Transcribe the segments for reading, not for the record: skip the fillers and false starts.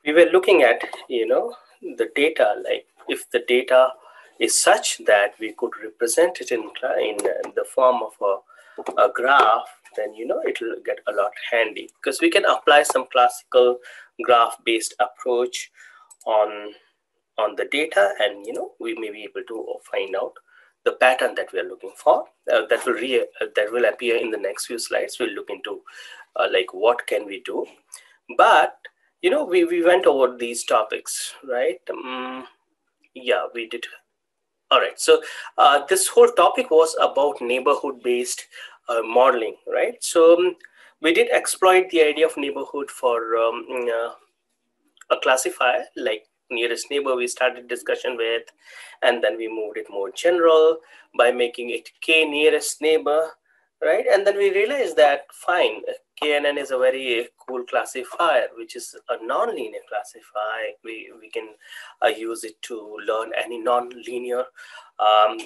We were looking at, the data, like if the data is such that we could represent it in the form of a graph, then it will get a lot handy, because we can apply some classical graph based approach on the data, and we may be able to find out the pattern that we are looking for. That will appear in the next few slides. We'll look into like what can we do, but we went over these topics, right? Yeah, we did. All right, so this whole topic was about neighborhood based modeling, right? So we did exploit the idea of neighborhood for a classifier like nearest neighbor. We started discussion with, and then we moved it more general by making it k nearest neighbor, right? And then we realized that fine, knn is a very cool classifier, which is a non-linear classifier. We can use it to learn any non-linear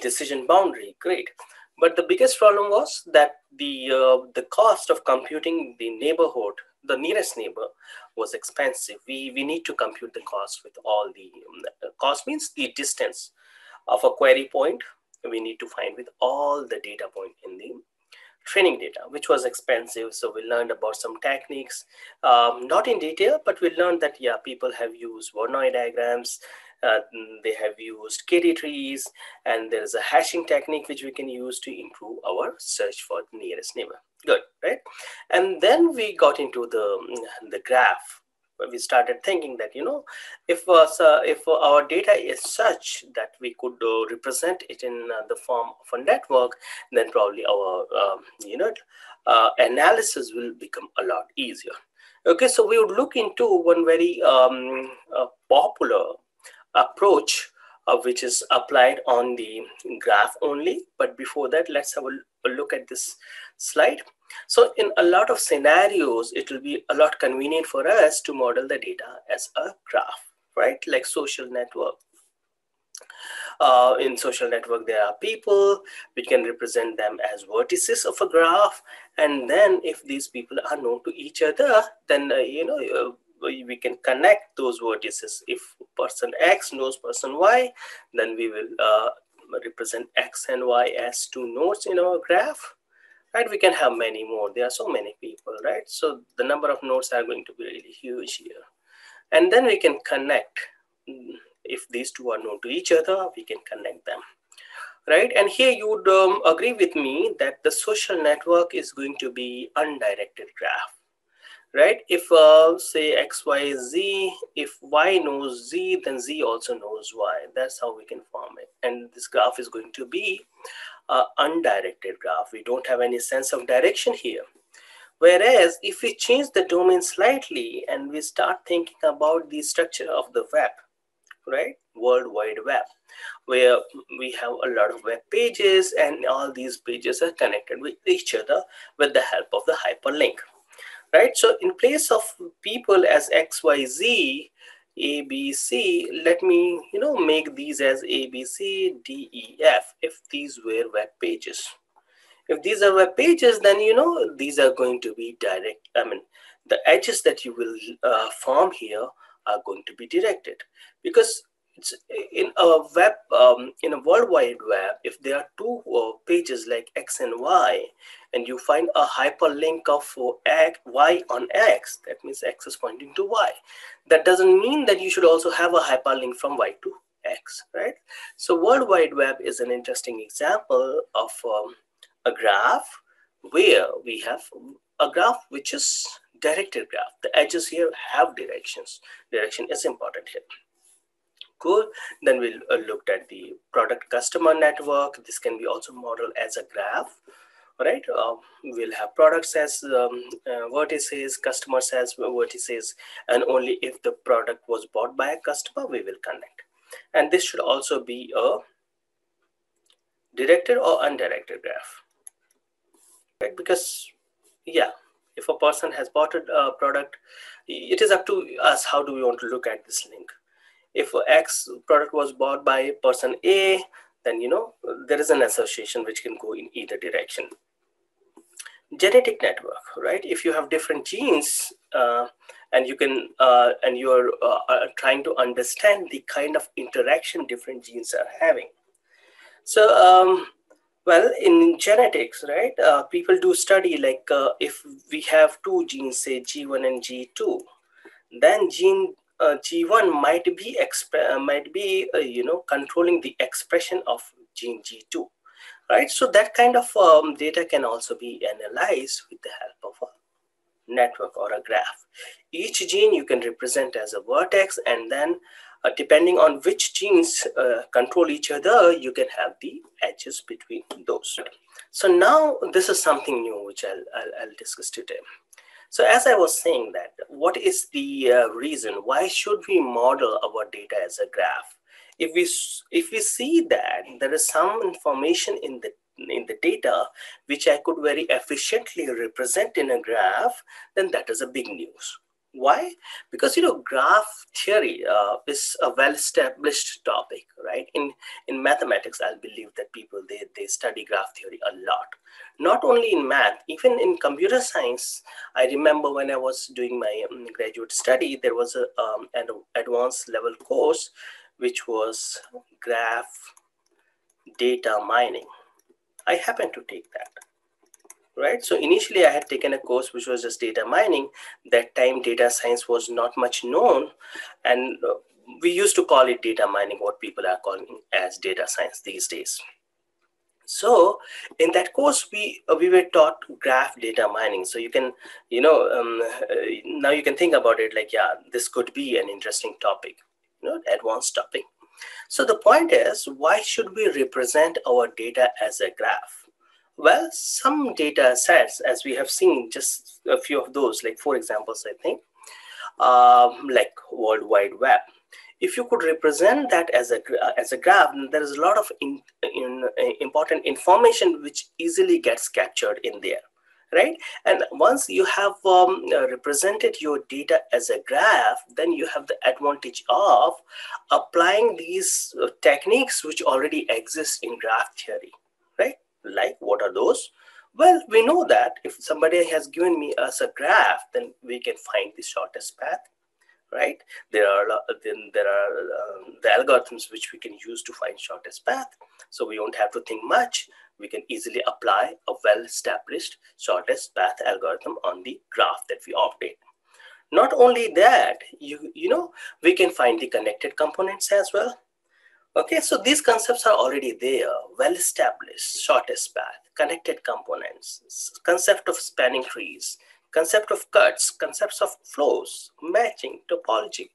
decision boundary. Great. But the biggest problem was that the cost of computing the neighborhood, the nearest neighbor, was expensive. We need to compute the cost with all the cost means the distance of a query point. We need to find with all the data point in the training data, which was expensive. So we learned about some techniques, not in detail, but we learned that yeah, people have used Voronoi diagrams, uh, they have used KD trees, and there is a hashing technique which we can use to improve our search for the nearest neighbor. Good, right? And then we got into the graph. We started thinking that if our data is such that we could represent it in the form of a network, then probably our analysis will become a lot easier. Okay, so we would look into one very popular approach which is applied on the graph only. But before that, let's have a look at this slide. So in a lot of scenarios, it will be a lot convenient for us to model the data as a graph, right? Like social network. In social network, there are people. We can represent them as vertices of a graph, and then if these people are known to each other, then we can connect those vertices. If person X knows person Y, then we will represent X and Y as two nodes in our graph, right? We can have many more. There are so many people, right? So the number of nodes are going to be really huge here, and then we can connect. If these two are known to each other, we can connect them, right? And here you would agree with me that the social network is going to be undirected graph, right? If say X, Y, Z, if Y knows Z, then Z also knows Y. That's how we can form it. And this graph is going to be undirected graph. We don't have any sense of direction here. Whereas if we change the domain slightly and we start thinking about the structure of the web, right? World Wide Web, where we have a lot of web pages, and all these pages are connected with each other with the help of the hyperlink, right? So in place of people as X, Y, Z, A, B, C, let me make these as A, B, C, D, E, F. If these were web pages, if these are web pages, then these are going to be direct. I mean, the edges that you will form here are going to be directed, because it's in a web, in a World Wide Web. If there are two pages like X and Y, and you find a hyperlink of X, Y on X, that means X is pointing to Y. That doesn't mean that you should also have a hyperlink from Y to X, right? So World Wide Web is an interesting example of a graph where we have a graph which is directed graph. The edges here have directions. Direction is important here. Cool. Then we'll looked at the product customer network. This can be also modeled as a graph, right? We'll have products as vertices, customers as vertices, and only if the product was bought by a customer, we will connect. And this should also be a directed or undirected graph, right? Because yeah, if a person has bought a product, it is up to us how do we want to look at this link. If X product was bought by person A, then there is an association which can go in either direction. Genetic network, right? If you have different genes and you're trying to understand the kind of interaction different genes are having. So well, in genetics, right, people do study like if we have two genes, say G1 and G2, then gene G1 might be controlling the expression of gene G2, right? So that kind of data can also be analyzed with the help of a network or a graph. Each gene you can represent as a vertex, and then depending on which genes control each other, you can have the edges between those. So now this is something new which I'll discuss today. So as I was saying that, what is the reason? Why should we model our data as a graph? If we see that there is some information in the data which I could very efficiently represent in a graph, then that is a big news. Why? Because graph theory is a well-established topic, right? In mathematics, I believe that people they study graph theory a lot. Not only in math, even in computer science. I remember when I was doing my graduate study, there was an advanced level course which was graph data mining. I happened to take that. Right. So initially I had taken a course which was just data mining. That time data science was not much known, and we used to call it data mining, what people are calling as data science these days. So in that course we were taught graph data mining. So you can now you can think about it like, yeah, this could be an interesting topic, advanced topic. So the point is, why should we represent our data as a graph? Well, some data sets, as we have seen, just a few of those, like 4 examples, I think, like World Wide Web. If you could represent that as a graph, there is a lot of important information which easily gets captured in there, right? And once you have represented your data as a graph, then you have the advantage of applying these techniques which already exist in graph theory, right? Like, what are those? Well, we know that if somebody has given me us a graph, then we can find the shortest path, right? There are the algorithms which we can use to find shortest path. So we don't have to think much. We can easily apply a well-established shortest path algorithm on the graph that we obtain. Not only that, we can find the connected components as well. Okay, so these concepts are already there, well established: shortest path, connected components, concept of spanning trees, concept of cuts, concepts of flows, matching, topology,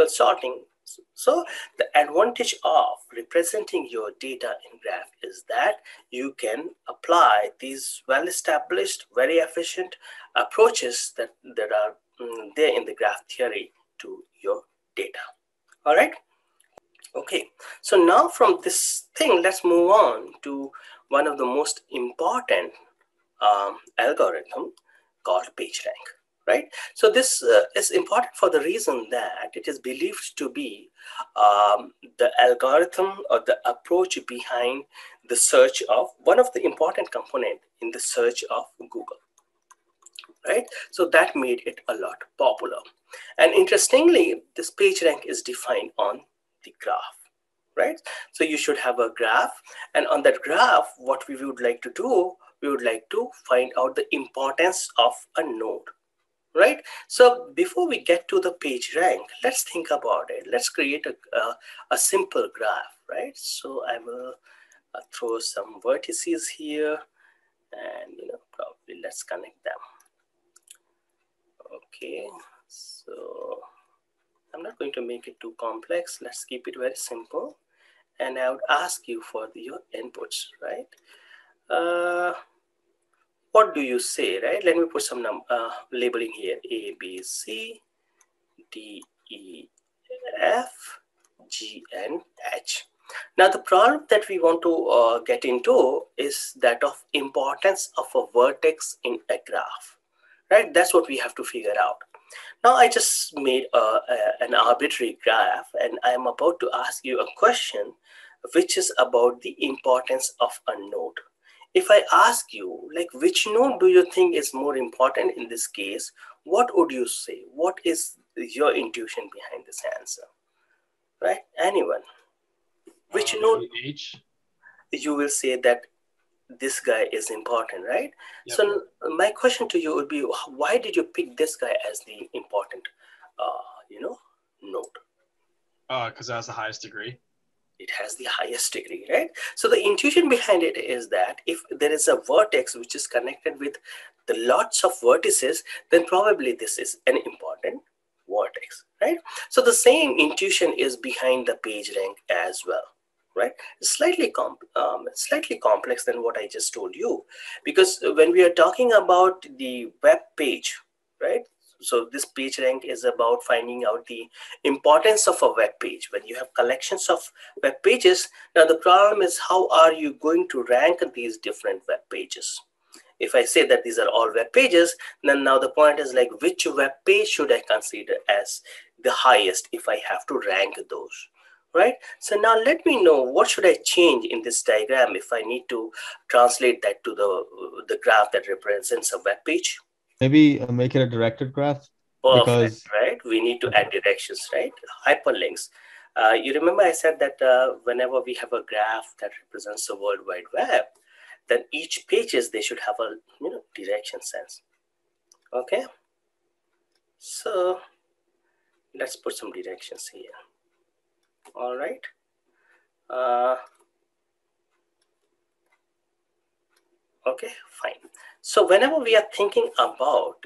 sorting. So the advantage of representing your data in graph is that you can apply these well established, very efficient approaches that are there in the graph theory to your data. All right. Okay, so now from this thing, let's move on to one of the most important algorithm called PageRank, right? So this is important for the reason that it is believed to be the algorithm or the approach behind the search of one of the important component in the search of Google, right? So that made it a lot popular. And interestingly, this PageRank is defined on the graph, right? So you should have a graph, and on that graph, what we would like to do, we would like to find out the importance of a node, right? So before we get to the PageRank, let's think about it. Let's create a simple graph, right? So I will throw some vertices here, and probably let's connect them. Okay, so I'm not going to make it too complex. Let's keep it very simple. And I would ask you for your inputs, right? What do you say, right? Let me put some labeling here: A, B, C, D, E, F, G, and H. Now, the problem that we want to get into is that of importance of a vertex in a graph, right? That's what we have to figure out. Now, I just made an arbitrary graph, and I'm about to ask you a question which is about the importance of a node. If I ask you, like, which node do you think is more important in this case, What would you say? What is your intuition behind this answer? Right? Anyone? Which node? Maybe H. You will say that this guy is important, right? Yep. So my question to you would be, why did you pick this guy as the important, node? Because it has the highest degree. It has the highest degree, right? So the intuition behind it is that if there is a vertex which is connected with the lots of vertices, then probably this is an important vertex, right? So the same intuition is behind the page rank as well, right? Slightly complex than what I just told you, because when we are talking about the web page, right? So this page rank is about finding out the importance of a web page. When you have collections of web pages, now the problem is, how are you going to rank these different web pages? If I say that these are all web pages, then now the point is like, which web page should I consider as the highest if I have to rank those, right? So now let me know, what should I change in this diagram if I need to translate that to the graph that represents a web page? Maybe make it a directed graph Perfect, because right? We need to add directions, right? Hyperlinks. You remember I said that whenever we have a graph that represents the World Wide Web, then each pages, they should have a direction sense. Okay, so let's put some directions here. All right. Okay, fine. So whenever we are thinking about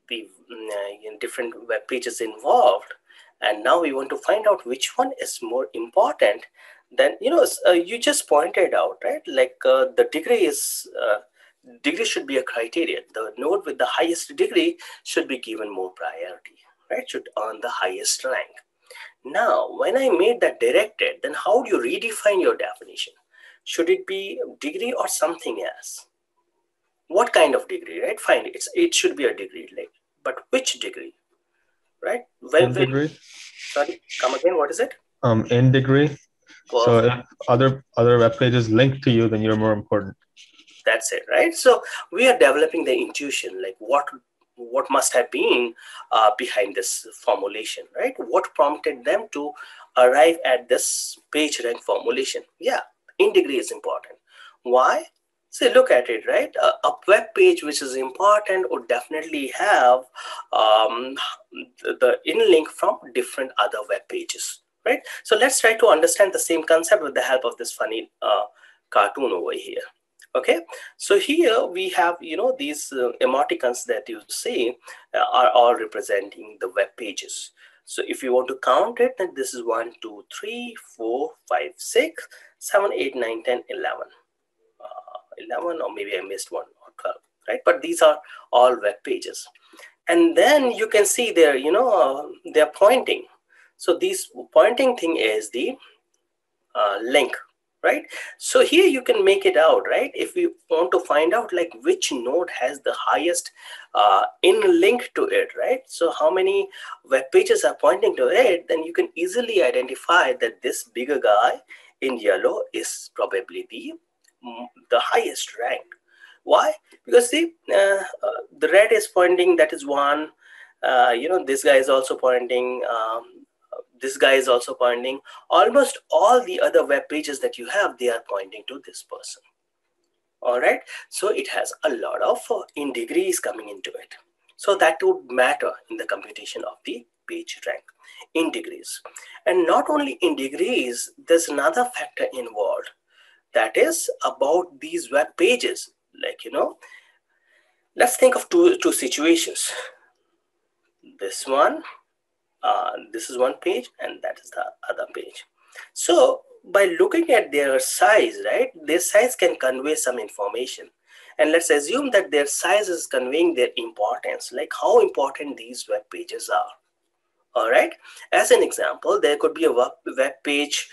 the different web pages involved, and now we want to find out which one is more important, then you just pointed out, right? Like the degree should be a criteria. The node with the highest degree should be given more priority, right? Should earn the highest rank. Now, when I made that directed, then how do you redefine your definition? Should it be degree or something else? What kind of degree, right? Fine, it should be a degree, like, but which degree, right? in degree. Sorry, come again, what is it? In degree. So Perfect. if other web pages link to you, then you're more important. That's it, right? So we are developing the intuition, like what must have been behind this formulation, right? What prompted them to arrive at this page rank formulation? Yeah, in degree is important. Why? See, look at it, right? A web page which is important would definitely have the in link from different other web pages, right? So let's try to understand the same concept with the help of this funny cartoon over here. Okay, so here we have these emoticons that you see are all representing the web pages. So if you want to count it, then this is 1 2 3 4 5 6 7 8 9 10 11 11, or maybe I missed one, or 12, right? But these are all web pages, and then you can see there, they're pointing. So this pointing thing is the link, right? So here you can make it out, right? If you want to find out like which node has the highest in link to it, right? So how many web pages are pointing to it, then you can easily identify that this bigger guy in yellow is probably the highest rank. Why? Because see, the red is pointing, that is one. This guy is also pointing. This guy is also pointing. Almost all the other web pages that you have, they are pointing to this person. All right. So it has a lot of in degrees coming into it. So that would matter in the computation of the page rank in degrees. And not only in degrees, there's another factor involved, that is about these web pages. Like, let's think of two situations. This is one page, and that is the other page. So by looking at their size, right, their size can convey some information. And let's assume that their size is conveying their importance, like how important these web pages are. All right. As an example, there could be a web page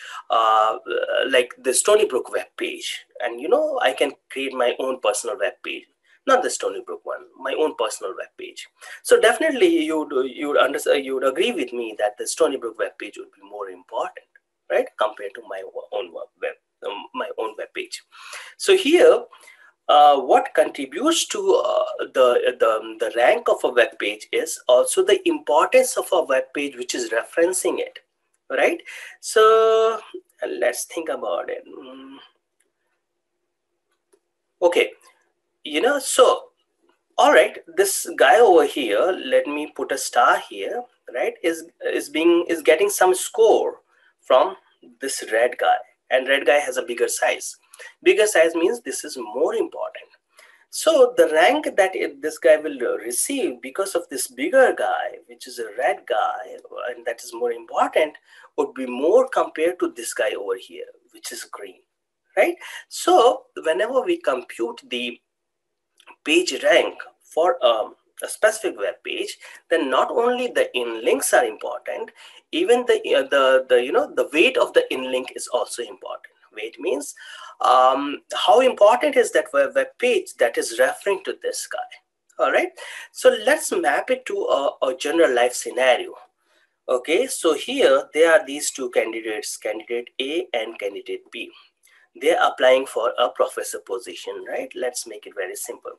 like the Stony Brook web page. And, I can create my own personal web page, not the Stony Brook one, my own personal web page. So definitely you would agree with me that the Stony Brook web page would be more important, right, compared to my own web page. So here, what contributes to the rank of a web page is also the importance of a web page which is referencing it, right? So let's think about it. Okay, so all right, this guy over here, let me put a star here, right, is getting some score from this red guy, and red guy has a bigger size. Bigger size means this is more important. So the rank that this guy will receive because of this bigger guy, which is a red guy, and that is more important, would be more compared to this guy over here, which is green, right? So whenever we compute the page rank for a specific web page, then not only the inlinks are important, even the weight of the inlink is also important. Weight means how important is that web page that is referring to this guy. All right, so let's map it to a general life scenario. Okay, so here there are these two candidates, candidate A and candidate B. They're applying for a professor position, right? Let's make it very simple.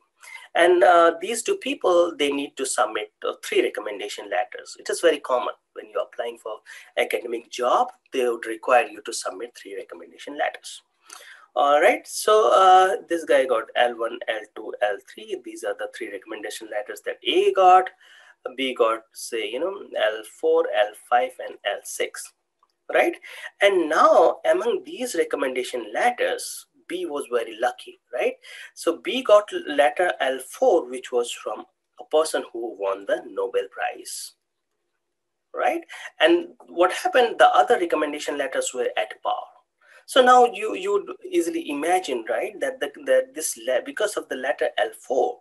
And these two people, they need to submit 3 recommendation letters. It is very common when you're applying for academic job, they would require you to submit 3 recommendation letters. All right, so this guy got L1, L2, L3. These are the 3 recommendation letters that A got. B got, say, L4, L5, and L6, right? And now among these recommendation letters, B was very lucky, right? So B got letter L4, which was from a person who won the Nobel Prize, right? And what happened, the other recommendation letters were at par. So now you'd easily imagine, right, that because of the letter L4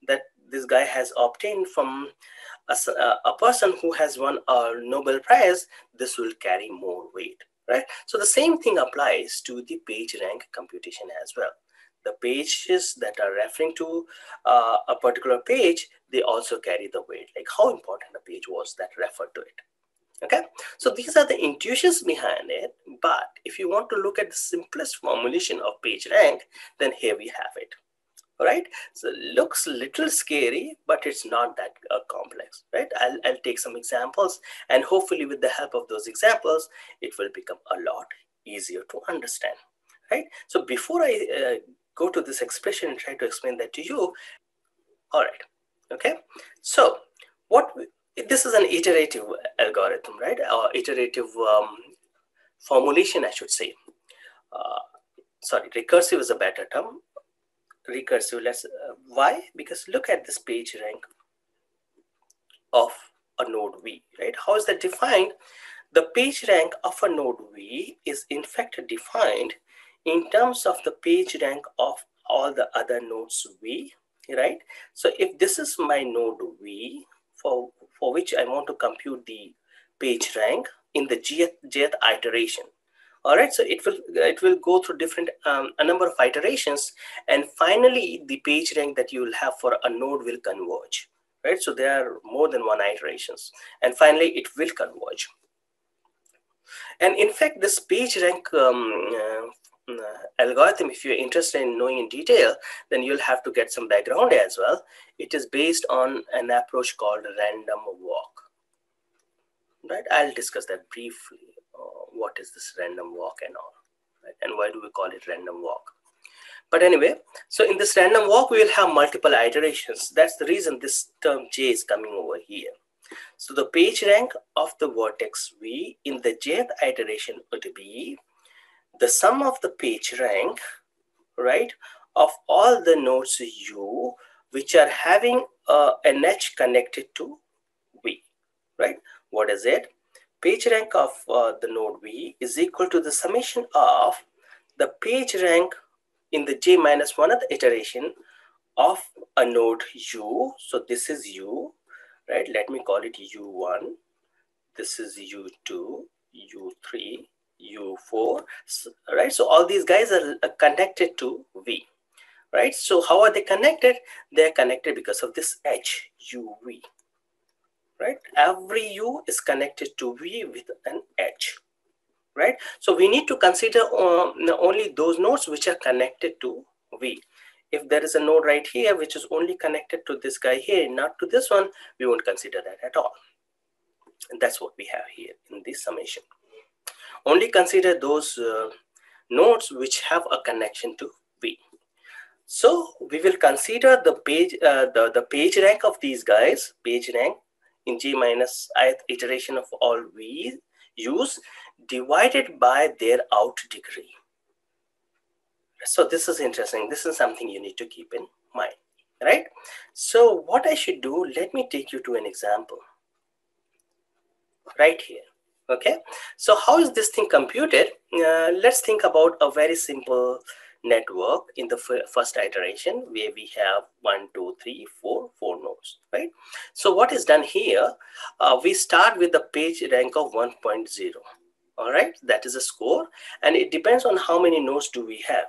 that this guy has obtained from a person who has won a Nobel Prize, this will carry more weight, right? So the same thing applies to the page rank computation as well. The pages that are referring to a particular page, they also carry the weight, like how important a page was that referred to it. Okay, so these are the intuitions behind it. But if you want to look at the simplest formulation of page rank, then here we have it. All right, so it looks a little scary, but it's not that complex, right? I'll take some examples, and hopefully with the help of those examples, it will become a lot easier to understand, right? So before I go to this expression and try to explain that to you, all right, okay, so this is an iterative algorithm, right? Or iterative formulation, I should say. Sorry, recursive is a better term. Recursive, why? Because look at this page rank of a node V, right? How is that defined? The page rank of a node V is in fact defined in terms of the page rank of all the other nodes V, right? So if this is my node V, for which I want to compute the page rank in the jth iteration. All right, so it will go through different a number of iterations, and finally the page rank that you will have for a node will converge, right? So there are more than one iterations, and finally it will converge. And in fact, this page rank algorithm, if you're interested in knowing in detail, then you'll have to get some background as well. It is based on an approach called random walk, right? I'll discuss that briefly. What is this random walk and all, right? And why do we call it random walk? But anyway, so in this random walk, we will have multiple iterations. That's the reason this term J is coming over here. So the page rank of the vertex V in the jth iteration would be the sum of the page rank, right, of all the nodes U which are having an edge connected to V, right? What is it? Page rank of the node V is equal to the summation of the page rank in the j minus 1th iteration of a node U. So this is U, right? Let me call it U1. This is U2, U3, U4, right? So all these guys are connected to V, right? So how are they connected? They're connected because of this edge, UV. Right? Every U is connected to V with an edge, right? So we need to consider only those nodes which are connected to V. If there is a node right here which is only connected to this guy here, not to this one, we won't consider that at all. And that's what we have here in this summation. Only consider those nodes which have a connection to V. So we will consider the page the page rank of these guys, page rank in G minus ith iteration of all V use divided by their out degree. So this is interesting. This is something you need to keep in mind, right? So what I should do, let me take you to an example right here. Okay, so how is this thing computed? Let's think about a very simple network in the first iteration where we have 4 nodes, right? So what is done here? We start with the page rank of 1.0. All right, that is a score, and it depends on how many nodes do we have.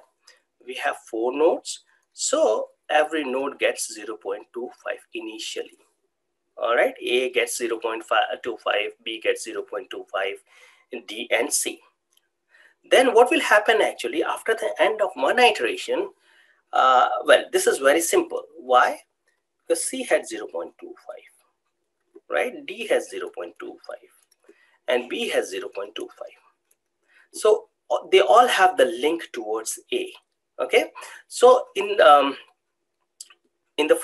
We have 4 nodes, so every node gets 0.25 initially. All right, A gets 0.25, B gets 0.25, D and C. Then what will happen actually after the end of one iteration? Well, this is very simple. Why? Because C had 0.25, right? D has 0.25 and B has 0.25. So they all have the link towards A. Okay, so in the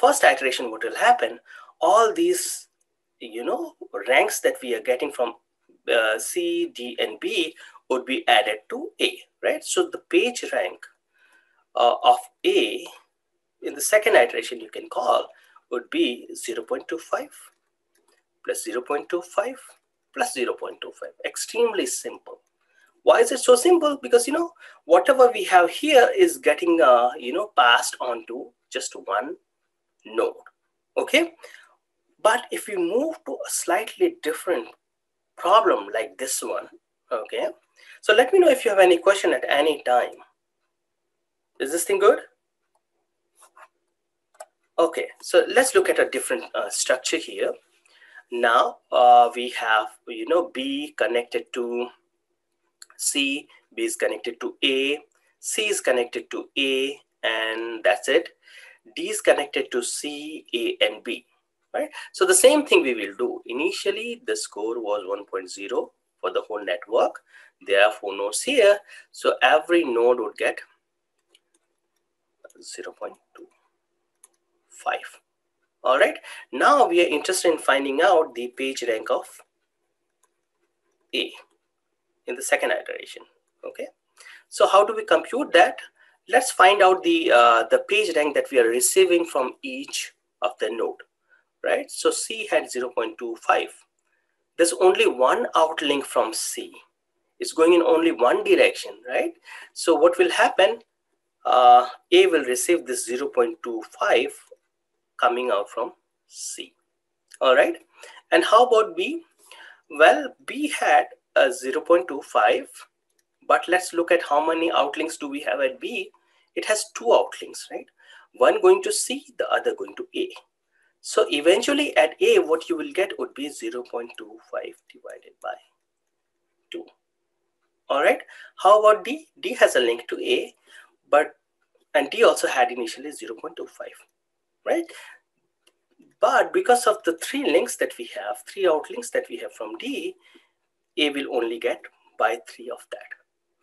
first iteration, what will happen? All these, ranks that we are getting from C, D, and B would be added to A, right? So the page rank of A in the second iteration you can call would be 0.25 plus 0.25 plus 0.25. Extremely simple. Why is it so simple? Because whatever we have here is getting passed on to just one node. Okay, but if we move to a slightly different problem like this one, okay, so let me know if you have any question at any time. Is this thing good? Okay, so let's look at a different structure here. Now we have B connected to C, B is connected to A, C is connected to A, and that's it. D is connected to C, A, and B, right? So the same thing we will do. Initially, the score was 1.0 for the whole network. There are 4 nodes here, so every node would get 0.25. All right. Now we are interested in finding out the page rank of A in the second iteration. Okay. So how do we compute that? Let's find out the page rank that we are receiving from each of the node, right? So C had 0.25. There's only one outlink from C. It's going in only one direction, right? So what will happen? A will receive this 0.25 coming out from C. All right. And how about B? Well, B had a 0.25. But let's look at how many outlinks do we have at B. It has 2 outlinks, right? One going to C, the other going to A. So eventually at A, what you will get would be 0.25 divided by 2. All right. How about D? D has a link to A, and D also had initially 0.25, right? But because of the 3 links that we have, 3 outlinks that we have from D, A will only get by 3 of that.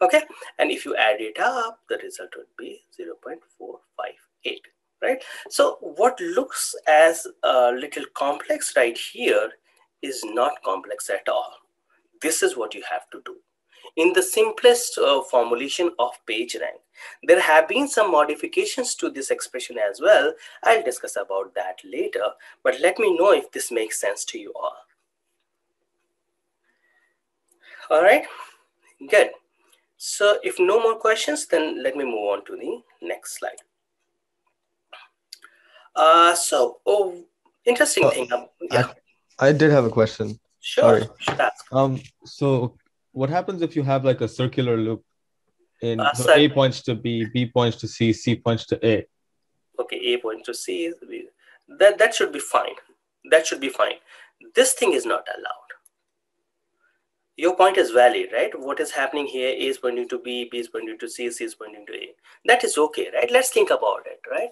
Okay, and if you add it up, the result would be 0.458, right? So what looks as a little complex right here is not complex at all. This is what you have to do. In the simplest formulation of page rank, there have been some modifications to this expression as well. I'll discuss about that later, but let me know if this makes sense to you all. All right, good. So if no more questions, then let me move on to the next slide. Interesting thing. Yeah. I did have a question. Sure. Sorry. Should ask. So what happens if you have like a circular loop so A points to B, B points to C, C points to A? Okay, A points to C. That should be fine. That should be fine. This thing is not allowed. Your point is valid, right? What is happening here? A is pointing to B, B is pointing to C, C is pointing to A. That is okay, right? Let's think about it, right?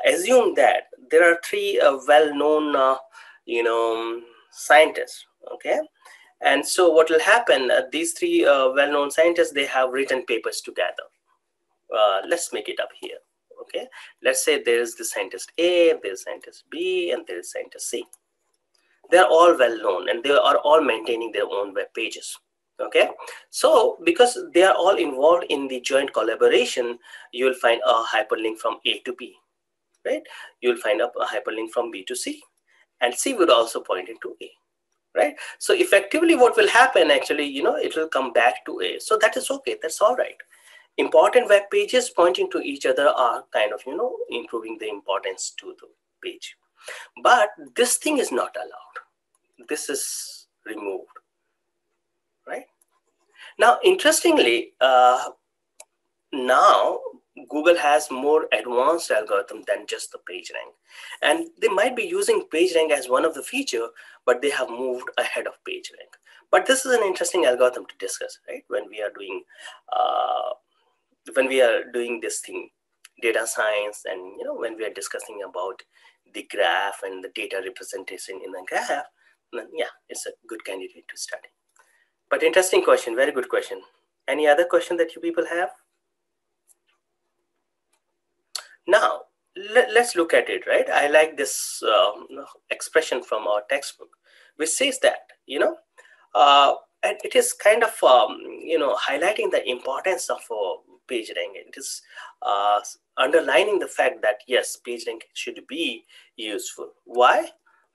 Assume that there are three well-known, scientists, okay? And so what will happen, these three well-known scientists, they have written papers together. Let's make it up here, okay? Let's say there is the scientist A, there's scientist B, and there is scientist C. They're all well known and they are all maintaining their own web pages. Okay, so because they are all involved in the joint collaboration, you will find a hyperlink from A to B, right? You will find a hyperlink from B to C, and C would also point into A, right? So effectively what will happen actually, it will come back to A. So that is okay, that's all right. Important web pages pointing to each other are kind of, improving the importance to the page. But this thing is not allowed. This is removed, right? Now, interestingly, now Google has more advanced algorithm than just the PageRank. And they might be using PageRank as one of the feature, but they have moved ahead of PageRank. But this is an interesting algorithm to discuss, right? When we are doing this thing, data science, and when we are discussing about the graph and the data representation in the graph, then yeah, it's a good candidate to study. But interesting question, very good question. Any other question that you people have? Now, let's look at it, right? I like this expression from our textbook, which says that, and it is kind of, highlighting the importance of PageRank. It is underlining the fact that, yes, PageRank should be useful. Why?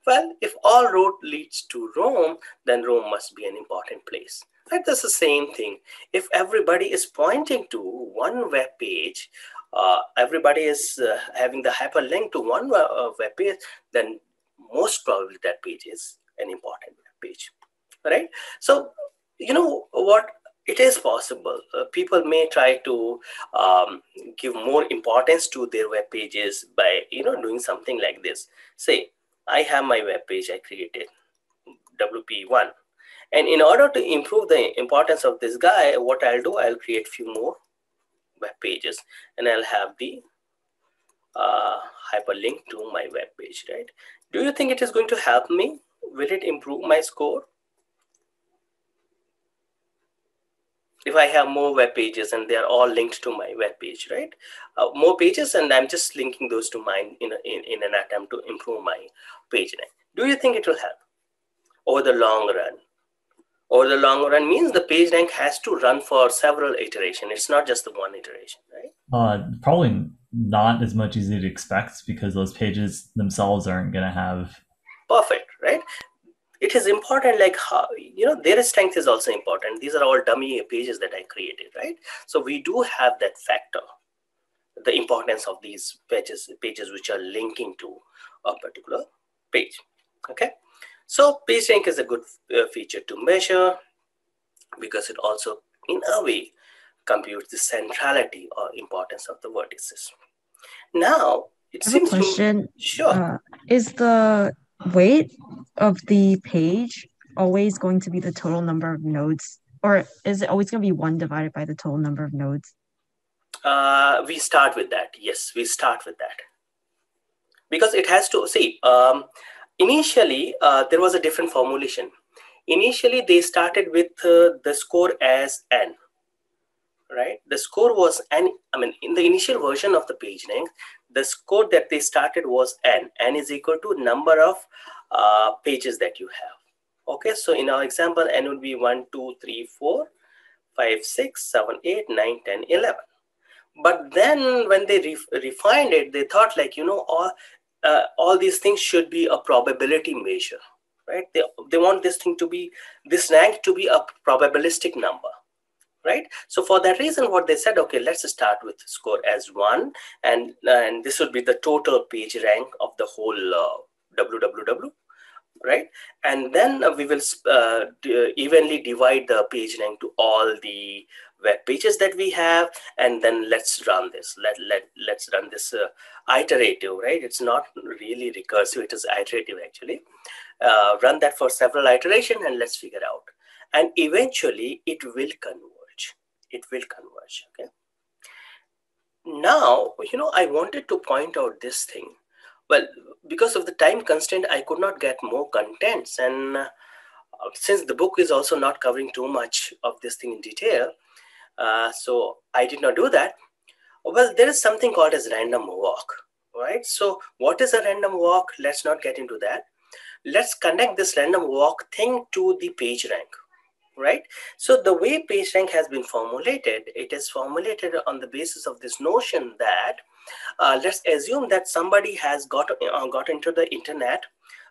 Well, if all road leads to Rome, then Rome must be an important place. Right? That's the same thing. If everybody is pointing to one web page, everybody is having the hyperlink to one web page, then most probably that page is an important web page. Right? So, you know what? It is possible. People may try to give more importance to their web pages by, doing something like this. Say, I have my web page I created, WP1. And in order to improve the importance of this guy, what I'll do, I'll create few more web pages and I'll have the hyperlink to my web page, right? Do you think it is going to help me? Will it improve my score? If I have more web pages and they are all linked to my web page, right? More pages and I'm just linking those to mine in an attempt to improve my page rank. Do you think it will help over the long run? Over the long run means the page rank has to run for several iterations. It's not just the one iteration, right? Probably not as much as you'd expect because those pages themselves aren't going to have. Perfect, right? It is important, like how, their strength is also important. These are all dummy pages that I created, right? So we do have that factor, the importance of these pages which are linking to a particular page, okay? So PageRank is a good feature to measure because it also, in a way, computes the centrality or importance of the vertices. Now, it seems to me, sure. Is the weight of the page always going to be the total number of nodes, or is it always going to be 1 divided by the total number of nodes? We start with that. Yes, we start with that. Because it has to, see, initially, there was a different formulation. Initially, they started with the score as n, right? The score was n. I mean, in the initial version of the PageRank, the score that they started was n. N is equal to number of pages that you have. Okay, so in our example, n would be 1, 2, 3, 4, 5, 6, 7, 8, 9, 10, 11. But then when they refined it, they thought like, all these things should be a probability measure, right? They want this rank to be a probabilistic number, right? So for that reason, what they said, okay, let's start with score as 1, and this would be the total page rank of the whole www, right? And then we will evenly divide the page rank to all the web pages that we have, and then let's run this. Let's run this iterative, right? It's not really recursive, it is iterative actually. Run that for several iterations and let's figure out. and eventually it will converge. It will converge. Okay. Now, I wanted to point out this thing. Well, because of the time constraint, I could not get more contents, and since the book is also not covering too much of this thing in detail, so I did not do that. Well, there is something called as random walk, right? So what is a random walk? Let's not get into that. Let's connect this random walk thing to the page rank, right? So the way page rank has been formulated, it is formulated on the basis of this notion that let's assume that somebody has got into the internet,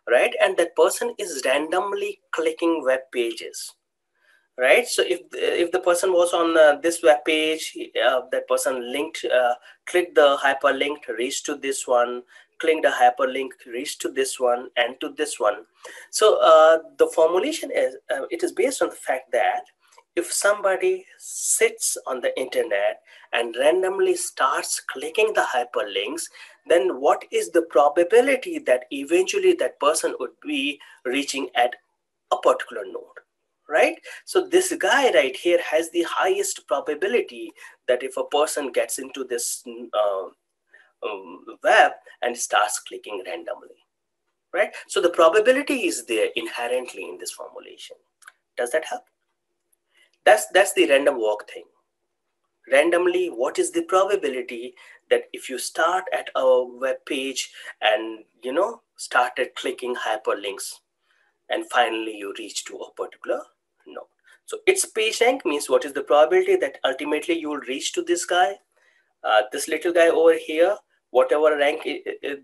right? And that person is randomly clicking web pages, right? So if the person was on this web page, that person clicked the hyperlink, reached to this one, clicked the hyperlink, reached to this one, and to this one. So the formulation is it is based on the fact that if somebody sits on the internet and randomly starts clicking the hyperlinks, then what is the probability that eventually that person would be reaching at a particular node, right? So this guy right here has the highest probability that if a person gets into this web and starts clicking randomly, right? So the probability is there inherently in this formulation. Does that help? That's the random walk thing. Randomly, what is the probability that if you start at a web page and started clicking hyperlinks and finally you reach to a particular node? So its page rank means what is the probability that ultimately you will reach to this guy, this little guy over here, whatever rank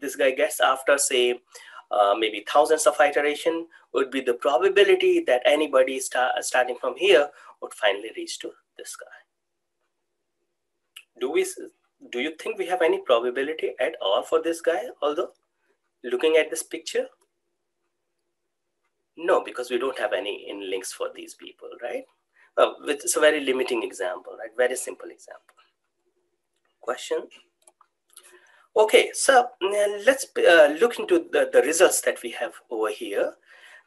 this guy gets after, say, maybe thousands of iteration, would be the probability that anybody starting from here would finally reach to this guy. Do you think we have any probability at all for this guy, although looking at this picture? No, because we don't have any in links for these people, right? It's a very limiting example, right? Very simple example. Question? Okay, so let's look into the results that we have over here.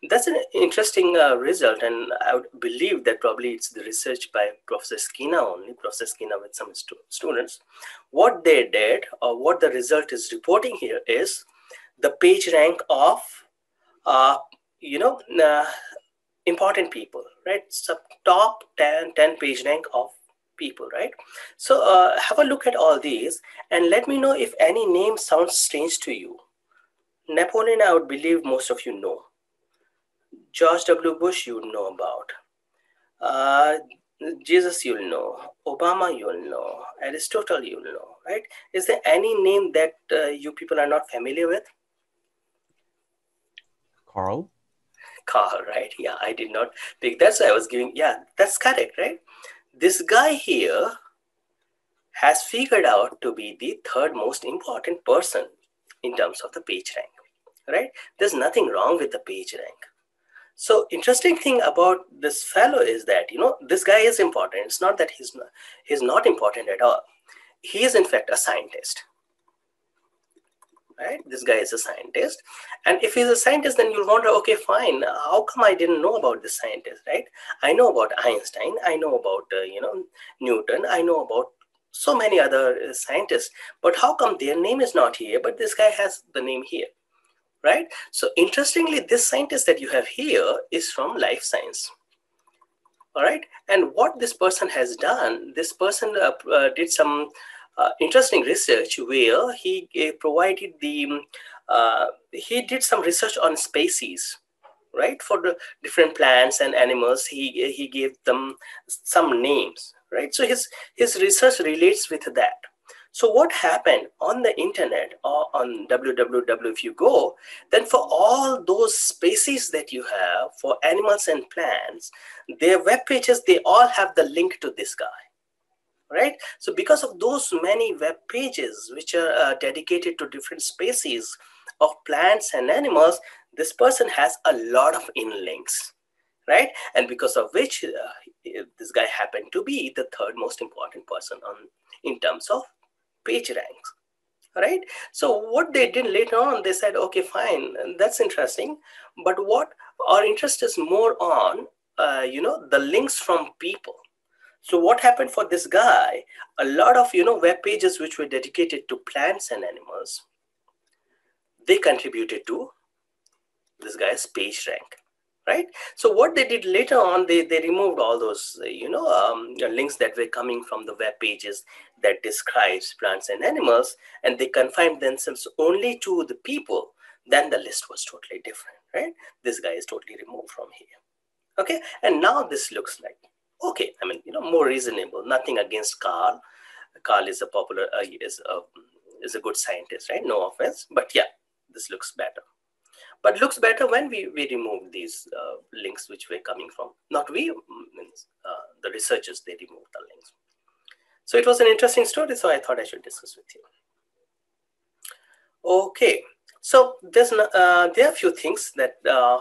That's an interesting result, and I would believe that probably it's the research by Professor Skinner only, Professor Skinner with some students. What they did, or what the result is reporting here, is the page rank of, important people, right? So top 10 page rank of people, right? So have a look at all these and let me know if any name sounds strange to you. Napoleon, I would believe most of you know. George W. Bush, you know about. Jesus, you'll know. Obama, you'll know. Aristotle, you'll know, right? Is there any name that you people are not familiar with? Carl? Carl, right? Yeah, I did not pick. That's why I was giving. Yeah, that's correct, right? This guy here has figured out to be the third most important person in terms of the page rank, right? There's nothing wrong with the page rank. So interesting thing about this fellow is that, this guy is important. It's not that he's not important at all. He is in fact a scientist, right? This guy is a scientist. And if he's a scientist, then you'll wonder, okay, fine. How come I didn't know about this scientist, right? I know about Einstein. I know about, Newton. I know about so many other scientists. But how come their name is not here, but this guy has the name here? Right? So interestingly, this scientist that you have here is from life science. All right. And what this person has done, this person did some interesting research where he provided he did some research on species, right? For the different plants and animals, he gave them some names, right? So his research relates with that. So what happened on the internet or on www, if you go, then for all those species that you have for animals and plants, their web pages, they all have the link to this guy, right? So because of those many web pages which are dedicated to different species of plants and animals, this person has a lot of in-links, right? And because of which this guy happened to be the third most important person in terms of page ranks, right? So what they did later on, they said, okay, fine, that's interesting. But what our interest is more on the links from people. So what happened for this guy? A lot of, web pages which were dedicated to plants and animals, they contributed to this guy's page rank, right? So what they did later on, they removed all those, links that were coming from the web pages that describes plants and animals, and they confined themselves only to the people. Then the list was totally different, right? This guy is totally removed from here. Okay, and now this looks like, okay, I mean, more reasonable. Nothing against Carl. Carl is a popular, is a good scientist, right? No offense, but yeah, this looks better. But looks better when we remove these links which were coming from, not we, means the researchers, they removed the links. So it was an interesting story, so I thought I should discuss with you. Okay, so there are a few things that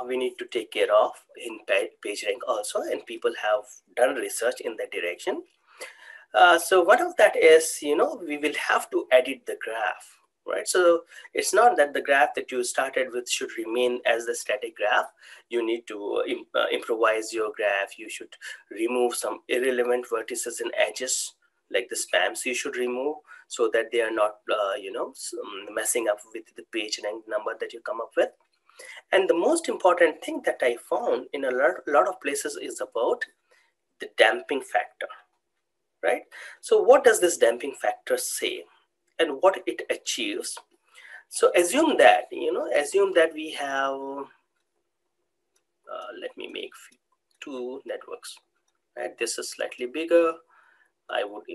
we need to take care of in PageRank also, and people have done research in that direction. So one of that is, we will have to edit the graph, right? So it's not that the graph that you started with should remain as the static graph. You need to improvise your graph. You should remove some irrelevant vertices and edges, like the spams you should remove, so that they are not, messing up with the page rank number that you come up with. And the most important thing that I found in a lot of places is about the damping factor, right? So what does this damping factor say and what it achieves? So assume that, we have, let me make two networks, right? This is slightly bigger. I would,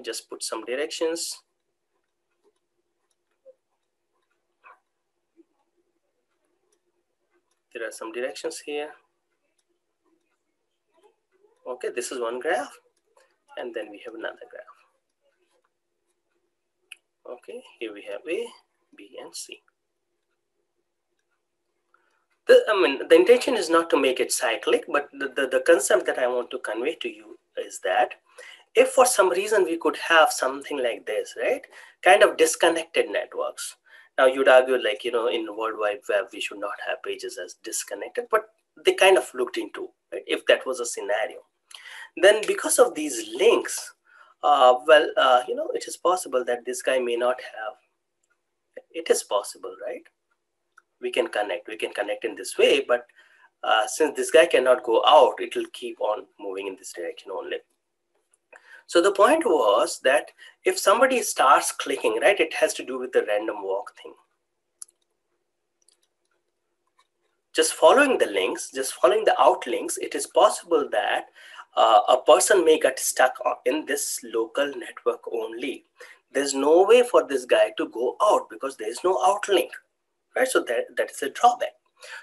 just put some directions. There are some directions here. Okay, this is one graph, and then we have another graph. Okay, here we have A, B, and C. The intention is not to make it cyclic, but the concept that I want to convey to you is that if for some reason we could have something like this, right, kind of disconnected networks. Now you'd argue, like, in the World Wide Web, we should not have pages as disconnected, but they kind of looked into, right, if that was a scenario. Then because of these links, it is possible that this guy may not have. It is possible, right? We can connect in this way, but since this guy cannot go out, it will keep on moving in this direction only. So the point was that if somebody starts clicking, right, it has to do with the random walk thing. Just following the links, just following the out links, it is possible that a person may get stuck in this local network only. There's no way for this guy to go out because there is no outlink, right? So that is a drawback.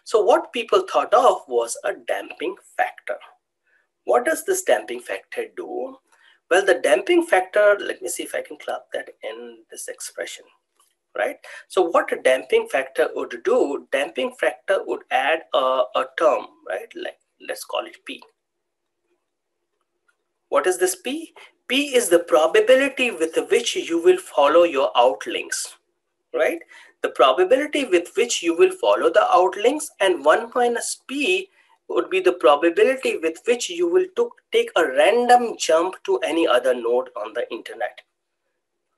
So what people thought of was a damping factor. What does this damping factor do? Well, the damping factor, let me see if I can club that in this expression, right? So what a damping factor would do, damping factor would add a term, right? Like, let's call it P. What is this P? P is the probability with which you will follow your outlinks, right? The probability with which you will follow the outlinks, and 1 minus P would be the probability with which you will take a random jump to any other node on the internet,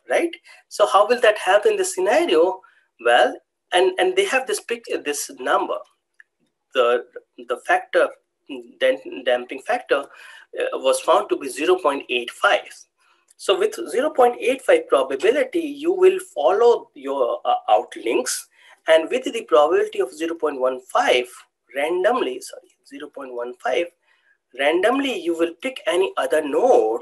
right? So how will that happen in this scenario? Well, and they have this picture, this number, the factor, damping factor was found to be 0.85. So with 0.85 probability, you will follow your outlinks, and with the probability of 0.15 randomly, 0.15 randomly, you will pick any other node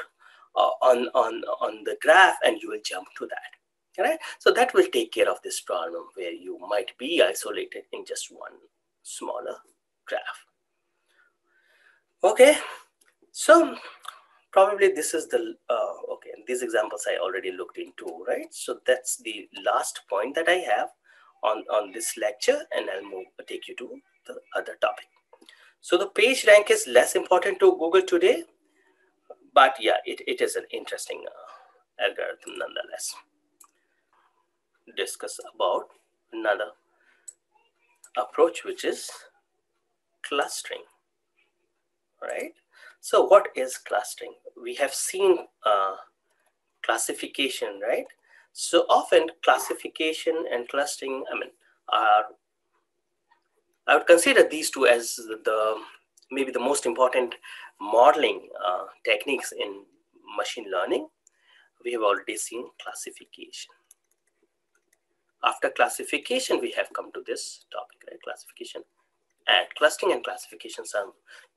on the graph, and you will jump to that. Right? So that will take care of this problem where you might be isolated in just one smaller graph. Okay, so probably this is the okay, these examples I already looked into, right? So that's the last point that I have on this lecture, and I'll take you to the other topic. So the page rank is less important to Google today, but yeah, it is an interesting algorithm nonetheless. Discuss about another approach, which is clustering. right? So what is clustering? We have seen classification, right? So often classification and clustering, are, I would consider these two as maybe the most important modeling techniques in machine learning. We have already seen classification. After classification, we have come to this topic, right? Classification and clustering and classifications are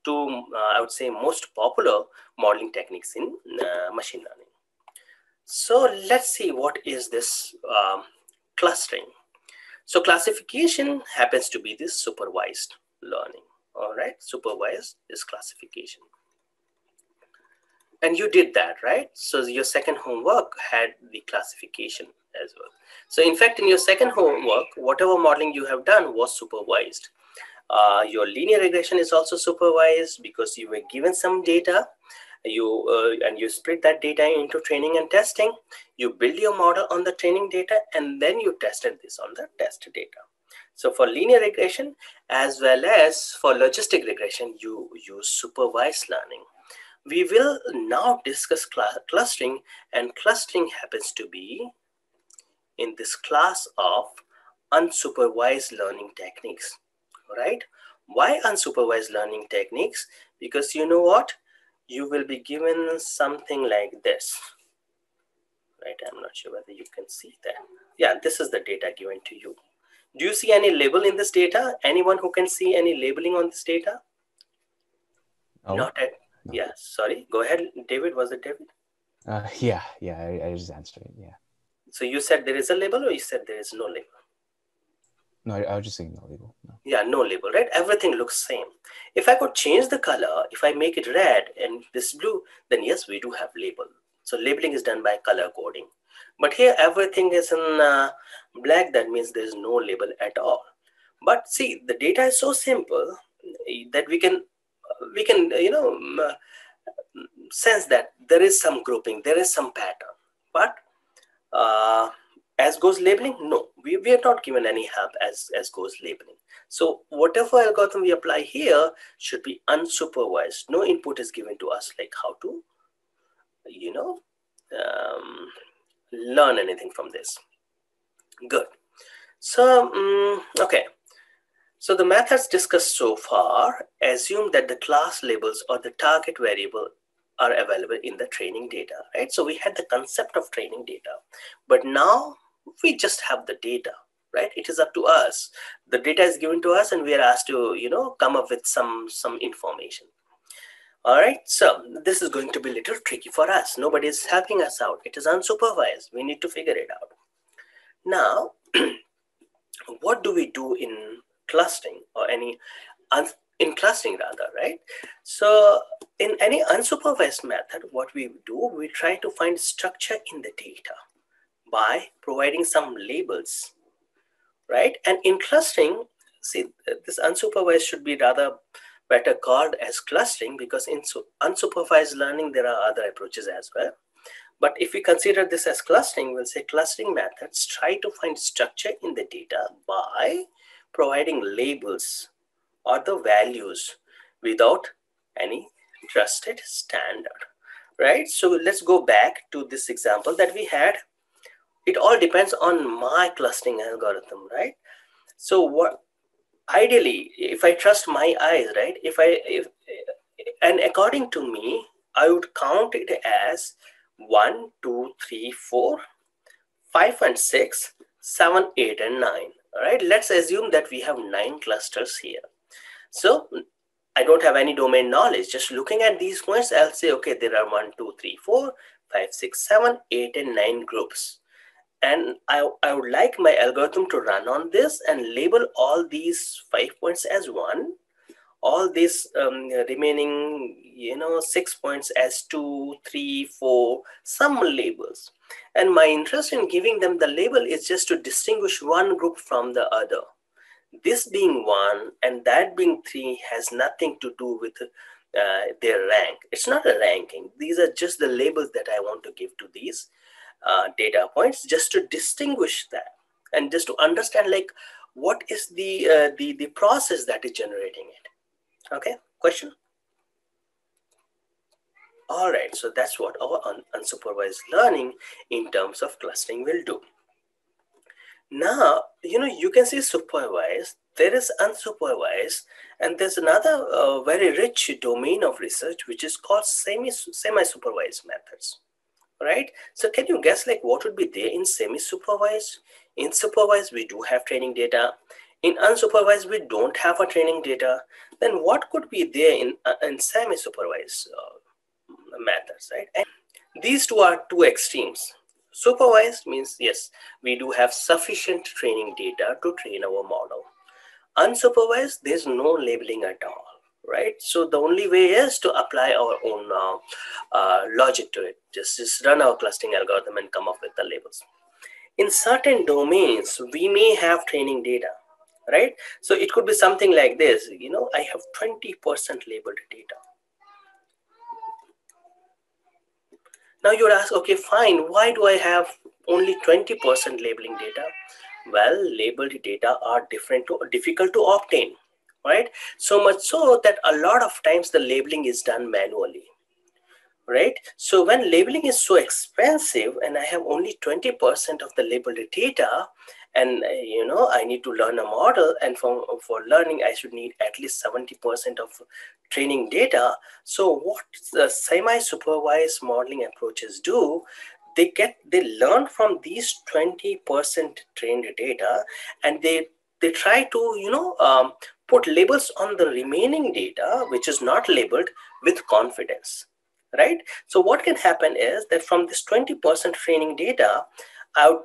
two, I would say, most popular modeling techniques in machine learning. So let's see what is this clustering. So classification happens to be this supervised learning. All right, supervised is classification. And you did that, right? So your second homework had the classification as well. So in fact, in your second homework, whatever modeling you have done was supervised. Your linear regression is also supervised because you were given some data, and you split that data into training and testing. You build your model on the training data, and then you tested this on the test data. So for linear regression as well as for logistic regression, you use supervised learning. We will now discuss clustering, and clustering happens to be in this class of unsupervised learning techniques, right? Why unsupervised learning techniques? Because you know what? You will be given something like this, right? I'm not sure whether you can see that. Yeah, this is the data given to you. Do you see any label in this data? Anyone who can see any labeling on this data? No. Not at, no. Yeah, sorry. Go ahead, David. Was it David? Yeah, I just answered it, yeah. So you said there is a label, or you said there is no label? No, I was just saying no label. No. Yeah, no label, right? Everything looks same. If I could change the color, if I make it red and this blue, then yes, we do have label. So labeling is done by color coding. But here everything is in black. That means there is no label at all. But see, the data is so simple that we can sense that there is some grouping, there is some pattern. But as goes labeling, no, we are not given any help as goes labeling. So whatever algorithm we apply here should be unsupervised. No input is given to us like how to, learn anything from this. Good. So, okay. So the methods discussed so far assume that the class labels or the target variable are available in the training data, right? So we had the concept of training data, but now we just have the data, right? It is up to us. The data is given to us and we are asked to, come up with some information. All right, so this is going to be a little tricky for us. Nobody is helping us out. It is unsupervised. We need to figure it out. Now, what do we do in clustering or in clustering rather, right? So in any unsupervised method, what we do, we try to find structure in the data by providing some labels, right? And in clustering, see, this unsupervised should be rather better called as clustering, because in unsupervised learning, there are other approaches as well. But if we consider this as clustering, we'll say clustering methods try to find structure in the data by providing labels or the values without any trusted standard, right? So let's go back to this example that we had. It all depends on my clustering algorithm, right? So what ideally, if I trust my eyes, right? And according to me, I would count it as 1, 2, 3, 4, 5 and 6, 7, 8 and 9. All right, let's assume that we have 9 clusters here. So I don't have any domain knowledge. Just looking at these points, I'll say, okay, there are 1, 2, 3, 4, 5, 6, 7, 8 and 9 groups. And I would like my algorithm to run on this and label all these 5 points as 1, all these remaining 6 points as 2, 3, 4, some labels. And my interest in giving them the label is just to distinguish one group from the other. This being 1 and that being 3 has nothing to do with their rank. It's not a ranking. These are just the labels that I want to give to these data points, just to distinguish that and just to understand like what is the process that is generating it. Okay, question? All right, so that's what our unsupervised learning in terms of clustering will do. Now, you can see supervised, there is unsupervised, and there's another very rich domain of research which is called semi-supervised methods, right? So can you guess like what would be there in semi-supervised? In supervised, we do have training data. In unsupervised, we don't have a training data. Then what could be there in semi-supervised methods, right? And these two are two extremes. Supervised means, yes, we do have sufficient training data to train our model. Unsupervised, there's no labeling at all, right? So the only way is to apply our own logic to it. Just run our clustering algorithm and come up with the labels. In certain domains, we may have training data, right? So it could be something like this, I have 20% labeled data. Now you would ask, okay, fine, why do I have only 20% labeling data? Well, labeled data are difficult to obtain, right? So much so that a lot of times the labeling is done manually, right? So when labeling is so expensive and I have only 20% of the labeled data, and I need to learn a model, and for learning I should need at least 70% of training data. So what the semi-supervised modeling approaches do, they learn from these 20% trained data, and they try to put labels on the remaining data which is not labeled with confidence, right? So what can happen is that from this 20% training data, I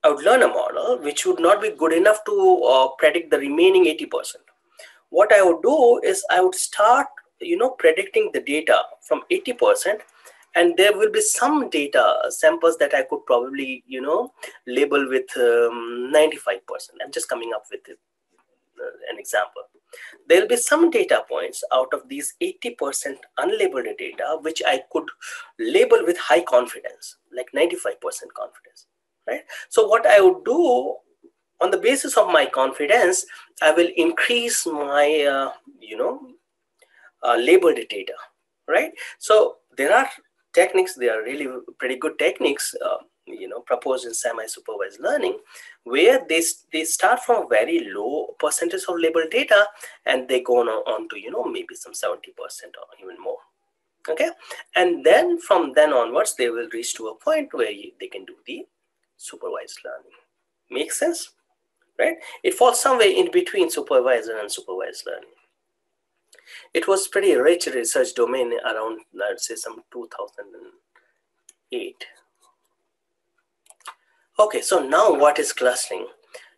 would learn a model which would not be good enough to predict the remaining 80%. What I would do is I would start, predicting the data from 80%, and there will be some data samples that I could probably, label with 95%. I'm just coming up with an example. There will be some data points out of these 80% unlabeled data which I could label with high confidence, like 95% confidence, right? So what I would do on the basis of my confidence, I will increase my, labeled data, right? So there are techniques, they are really pretty good techniques, proposed in semi-supervised learning, where they start from a very low percentage of labeled data and they go on to, maybe some 70% or even more. Okay. And then from then onwards, they will reach to a point where they can do the supervised learning. Make sense? Right? It falls somewhere in between supervised and unsupervised learning. It was pretty rich research domain around, I'd say, some 2008. Okay, so now what is clustering?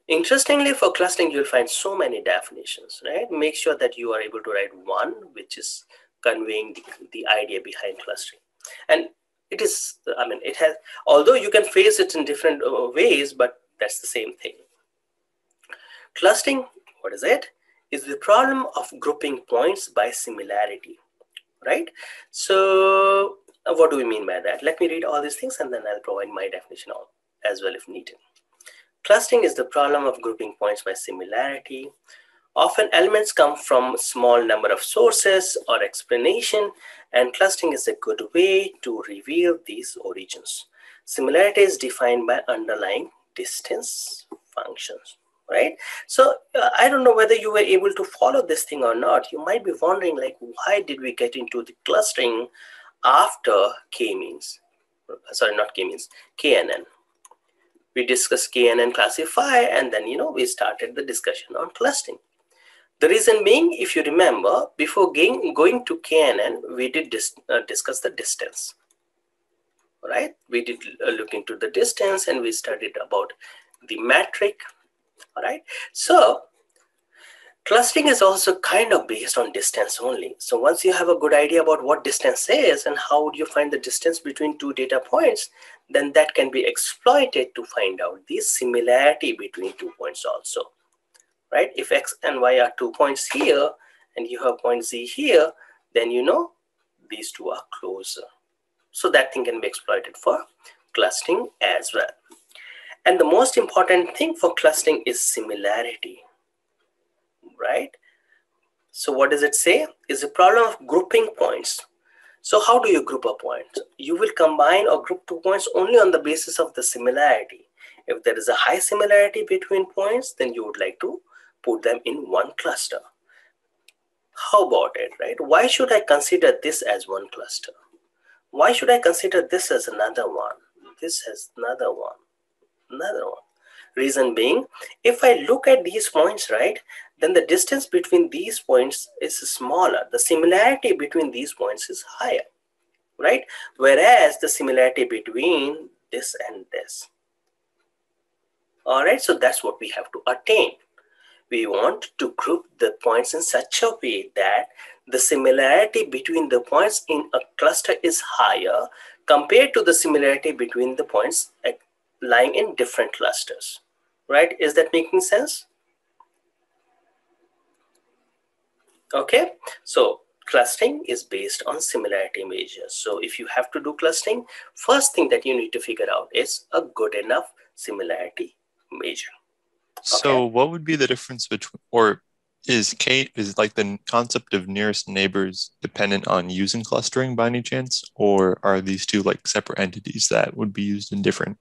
Interestingly, for clustering, you'll find so many definitions, right? Make sure that you are able to write one, which is conveying the idea behind clustering. And it is, it has, although you can phrase it in different ways, but that's the same thing. Clustering, what is it? Is the problem of grouping points by similarity, right? So what do we mean by that? Let me read all these things and then I'll provide my definition as well if needed. Clustering is the problem of grouping points by similarity. Often elements come from a small number of sources or explanation, and clustering is a good way to reveal these origins. Similarity is defined by underlying distance functions, right? So I don't know whether you were able to follow this thing or not. You might be wondering, like, why did we get into the clustering after k-means? Sorry, not k-means, KNN. We discussed KNN classify, and then, we started the discussion on clustering. The reason being, if you remember, before going to KNN, we did discuss the distance, right? We did look into the distance and we studied about the metric, all right? So clustering is also kind of based on distance only. So once you have a good idea about what distance is and how would you find the distance between two data points, then that can be exploited to find out the similarity between 2 points also, right? If X and Y are 2 points here and you have point Z here, then these two are closer. So that thing can be exploited for clustering as well. And the most important thing for clustering is similarity, right? So what does it say? Is a problem of grouping points. So how do you group a point? You will combine or group 2 points only on the basis of the similarity. If there is a high similarity between points, then you would like to put them in one cluster. How about it, right? Why should I consider this as one cluster? Why should I consider this as another one? This as another one, another one. Reason being, if I look at these points, right, then the distance between these points is smaller. The similarity between these points is higher, right? Whereas the similarity between this and this. All right, so that's what we have to attain. We want to group the points in such a way that the similarity between the points in a cluster is higher compared to the similarity between the points lying in different clusters, right? Is that making sense? Okay, so clustering is based on similarity measures. So if you have to do clustering, first thing that you need to figure out is a good enough similarity measure. So what would be the difference between, or is like the concept of nearest neighbors dependent on using clustering by any chance, or are these two like separate entities that would be used in different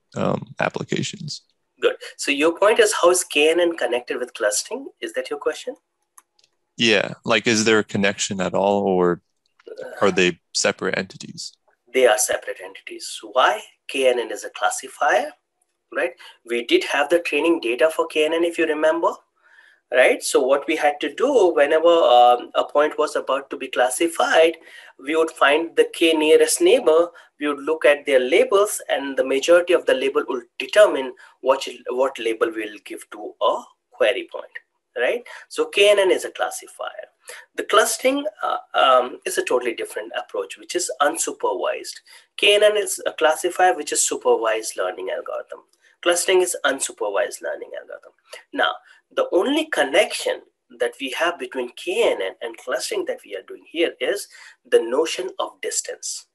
applications? Good. So your point is, how is KNN connected with clustering? Is that your question? Yeah, like is there a connection at all, or are they separate entities? They are separate entities. Why? KNN is a classifier, right? We did have the training data for KNN, if you remember, right? So what we had to do whenever a point was about to be classified, we would find the K nearest neighbor, we would look at their labels, and the majority of the label will determine what label we'll give to a query point, right? So KNN is a classifier. The clustering is a totally different approach, which is unsupervised. KNN is a classifier which is supervised learning algorithm. Clustering is unsupervised learning algorithm. Now, the only connection that we have between KNN and clustering that we are doing here is the notion of distance.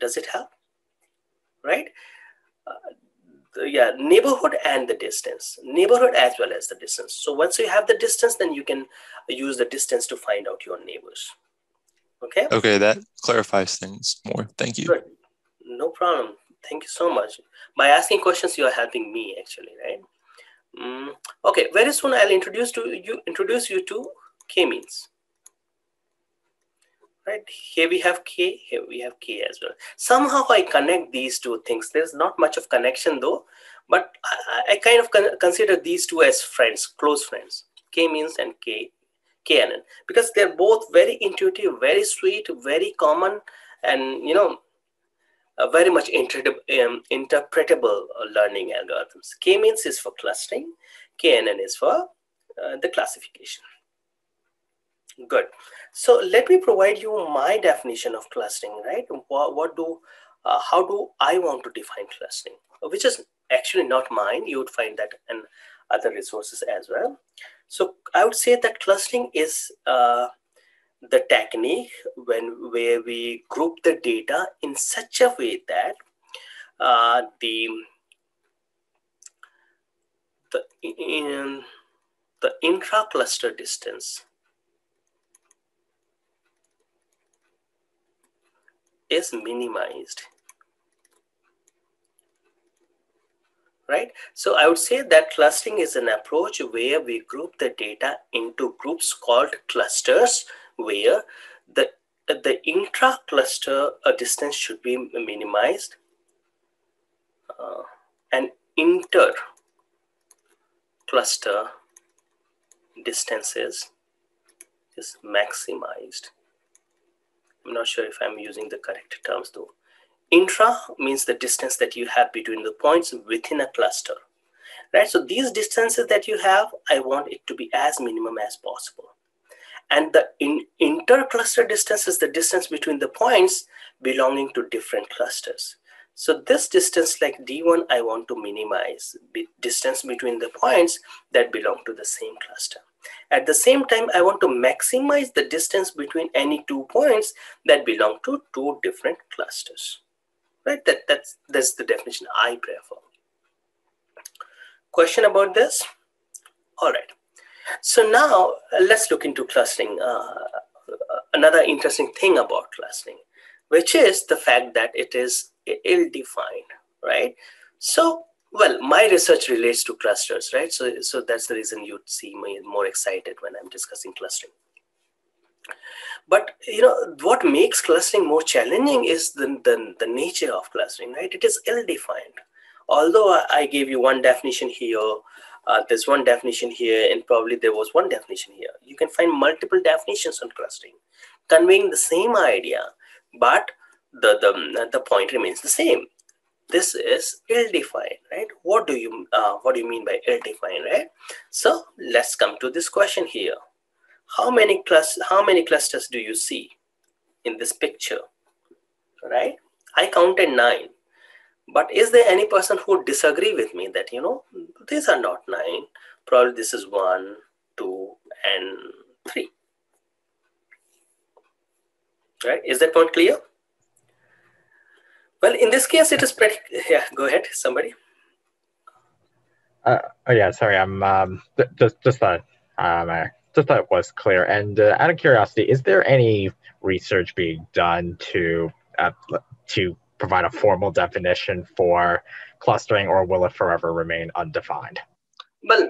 Does it help? Right? Yeah, neighborhood and the distance. Neighborhood as well as the distance. So once you have the distance, then you can use the distance to find out your neighbors. Okay? Okay, that clarifies things more. Thank you. Good. No problem. Thank you so much. By asking questions, you are helping me actually, right? Okay, very soon I'll introduce you to k-means. Right, here we have k, here we have k as well. Somehow I connect these two things. There's not much of connection though, but I kind of consider these two as friends, close friends, k-means and KNN, because they're both very intuitive, very sweet, very common, and very much interpretable learning algorithms. K-means is for clustering, KNN is for the classification. Good. So let me provide you my definition of clustering, right? How do I want to define clustering? Which is actually not mine. You would find that in other resources as well. So I would say that clustering is the technique where we group the data in such a way that the intra-cluster distance is minimized, right? So I would say that clustering is an approach where we group the data into groups called clusters, where the intra-cluster distance should be minimized and inter-cluster distances is maximized. I'm not sure if I'm using the correct terms though. Intra means the distance that you have between the points within a cluster, right? So these distances that you have, I want it to be as minimum as possible. And the inter-cluster distance is the distance between the points belonging to different clusters. So this distance like D1, I want to minimize the distance between the points that belong to the same cluster. At the same time, I want to maximize the distance between any 2 points that belong to 2 different clusters, right? That's the definition I prefer. Question about this? All right. So now let's look into clustering another interesting thing about clustering, which is the fact that it is ill-defined, right? So, well, my research relates to clusters, right? So that's the reason you'd see me more excited when I'm discussing clustering. But what makes clustering more challenging is the nature of clustering, right? It is ill-defined. Although I gave you one definition here, there's one definition here, and probably there was one definition here. You can find multiple definitions on clustering, conveying the same idea, but the point remains the same. This is ill-defined, right? What do you mean by ill-defined, right? So let's come to this question here. How many clusters do you see in this picture, right? I counted 9. But is there any person who would disagree with me that, these are not 9? Probably this is 1, 2, and 3. Right? Is that point clear? Well, in this case, it is pretty. Yeah, go ahead, somebody. Oh yeah, sorry. I'm just thought it was clear. And out of curiosity, is there any research being done to provide a formal definition for clustering, or will it forever remain undefined? Well,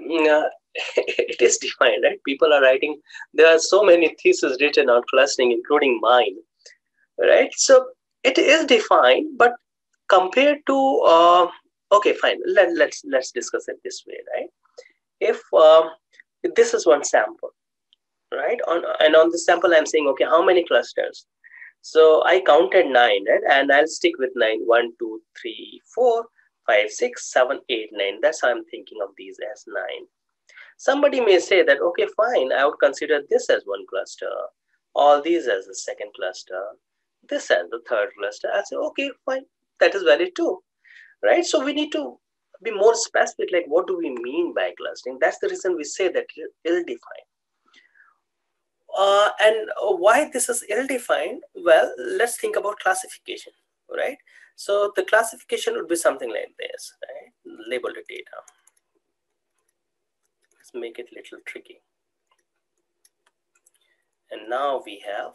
it is defined, right? People are writing. There are so many theses written on clustering, including mine, right? So it is defined, but compared to okay, fine. Let's discuss it this way, right? If this is one sample, right? On this sample, I'm saying, okay, how many clusters? So I counted 9, right? And I'll stick with 9. 1, 2, 3, 4, 5, 6, 7, 8, 9. That's how I'm thinking of these as 9. Somebody may say that, okay, fine, I would consider this as one cluster, all these as the second cluster, this as the third cluster. I say, okay, fine, that is valid too, right? So we need to be more specific, like what do we mean by clustering? That's the reason we say that it is ill-defined. And why this is ill-defined? Well, let's think about classification, right? So the classification would be something like this, right? Label the data. Let's make it a little tricky. And now we have